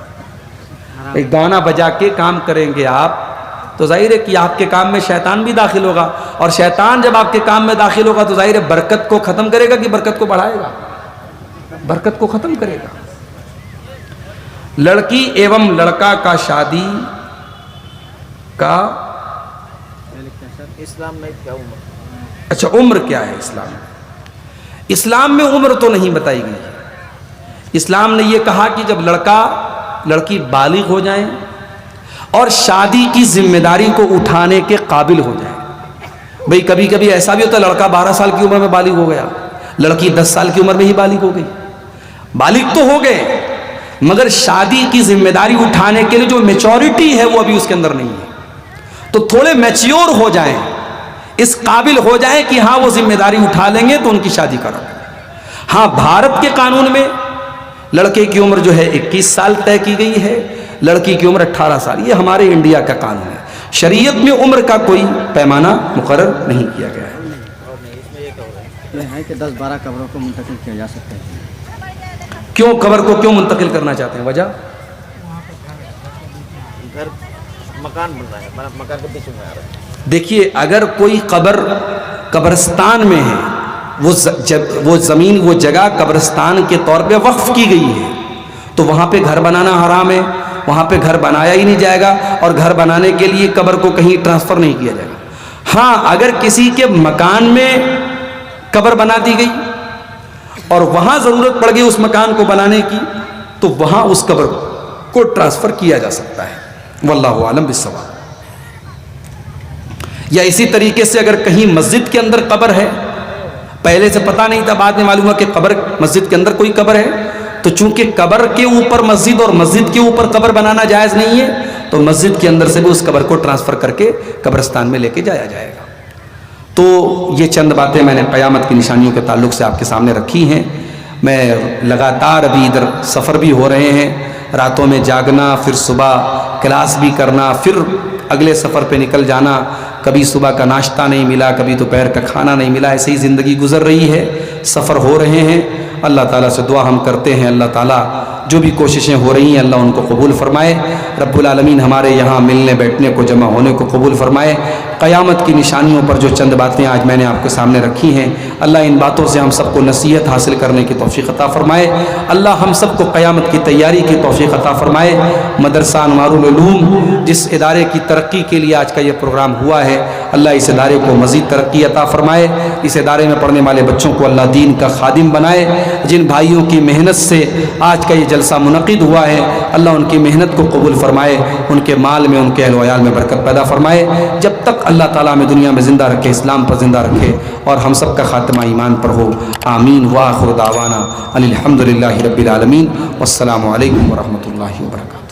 [SPEAKER 1] एक गाना बजा के काम करेंगे आप तो जाहिर है कि आपके काम में शैतान भी दाखिल होगा, और शैतान जब आपके काम में दाखिल होगा तो जाहिर है बरकत को ख़त्म करेगा कि बरकत को बढ़ाएगा? बरकत को ख़त्म करेगा। लड़की एवं लड़का का शादी का
[SPEAKER 3] इस्लाम में क्या उम्र?
[SPEAKER 1] अच्छा, उम्र क्या है इस्लाम में? इस्लाम में उम्र तो नहीं बताई गई है। इस्लाम ने यह कहा कि जब लड़का लड़की बालिग हो जाए और शादी की जिम्मेदारी को उठाने के काबिल हो जाए। भाई कभी कभी ऐसा भी होता है, लड़का 12 साल की उम्र में बालिग हो गया, लड़की 10 साल की उम्र में ही बालिग हो गई। बालिग तो हो गए, मगर शादी की जिम्मेदारी उठाने के लिए जो मैच्योरिटी है वो अभी उसके अंदर नहीं है। तो थोड़े मैच्योर हो जाएं, इस काबिल हो जाए कि हाँ वो जिम्मेदारी उठा लेंगे तो उनकी शादी करो। हाँ, भारत के कानून में लड़के की उम्र जो है 21 साल तय की गई है, लड़की की उम्र 18 साल। ये हमारे इंडिया का कानून है। शरीयत में उम्र का कोई पैमाना मुकर्रर नहीं किया गया है।
[SPEAKER 3] ये है कि 10-12 कब्रों को मुंतकिल किया जा सकता है।
[SPEAKER 1] क्यों कब्र को क्यों मुंतकिल करना चाहते हैं? वजह?
[SPEAKER 3] घर मकान बन रहा है, मकान के बीच में आ रहा है।
[SPEAKER 1] देखिए, अगर कोई कब्रिस्तान में है, वो ज़मीन वो जगह कब्रिस्तान के तौर पे वक्फ की गई है, तो वहाँ पे घर बनाना हराम है, वहाँ पे घर बनाया ही नहीं जाएगा, और घर बनाने के लिए कब्र को कहीं ट्रांसफ़र नहीं किया जाएगा। हाँ, अगर किसी के मकान में कब्र बना दी गई और वहाँ ज़रूरत पड़ गई उस मकान को बनाने की, तो वहाँ उस कब्र को ट्रांसफ़र किया जा सकता है। वल्लाहु आलम बिस्सवाब। या इसी तरीके से अगर कहीं मस्जिद के अंदर कब्र है, पहले से पता नहीं था, बाद में मालूम हुआ कि कब्र मस्जिद के अंदर कोई कब्र है, तो चूंकि कब्र के ऊपर मस्जिद और मस्जिद के ऊपर कब्र बनाना जायज़ नहीं है, तो मस्जिद के अंदर से भी उस कब्र को ट्रांसफ़र करके कब्रिस्तान में लेके जाया जाएगा। तो ये चंद बातें मैंने क़यामत की निशानियों के ताल्लुक़ से आपके सामने रखी हैं। मैं लगातार अभी इधर सफ़र भी हो रहे हैं, रातों में जागना, फिर सुबह क्लास भी करना, फिर अगले सफ़र पे निकल जाना। कभी सुबह का नाश्ता नहीं मिला, कभी दोपहर का खाना नहीं मिला, ऐसे ही ज़िंदगी गुजर रही है, सफ़र हो रहे हैं। अल्लाह ताला से दुआ हम करते हैं, अल्लाह ताला जो भी कोशिशें हो रही हैं अल्लाह उनको कबूल फ़रमाए। रब्बुल आलमीन हमारे यहाँ मिलने बैठने को, जमा होने को कबूल फ़रमाए। क़यामत की निशानियों पर जो चंद बातें आज मैंने आपके सामने रखी हैं, अल्लाह इन बातों से हम सबको नसीहत हासिल करने की तौफ़ीक़ अता फ़रमाए। अल्लाह हम सबको क़यामत की तैयारी की तौफ़ीक़ अता फ़रमाए। मदरसा अनवारुल उलूम जिस इदारे की तरक्की के लिए आज का ये प्रोग्राम हुआ है, अल्लाह इस इदारे को मज़ीद तरक्की अता फ़रमाए। इस इदारे में पढ़ने वाले बच्चों को अल्लाह दीन का खादिम बनाए। जिन भाइयों की मेहनत से आज का ये जलसा मुनक़िद हुआ है, अल्लाह उनकी मेहनत को कबूल फ़रमाए, उनके माल में, उनके अहल वयाल में बरकत पैदा फ़रमाए। जब तक अल्लाह ताला हमें दुनिया में ज़िंदा रखे, इस्लाम पर ज़िंदा रखे और हम सब का ख़ात्मा ईमान पर हो। आमीन। व आखिर दावाना अनिल हम्दुलिल्लाहि रब्बिल आलमीन। वस्सलामु अलैकुम व रहमतुल्लाहि व बरकातुहू।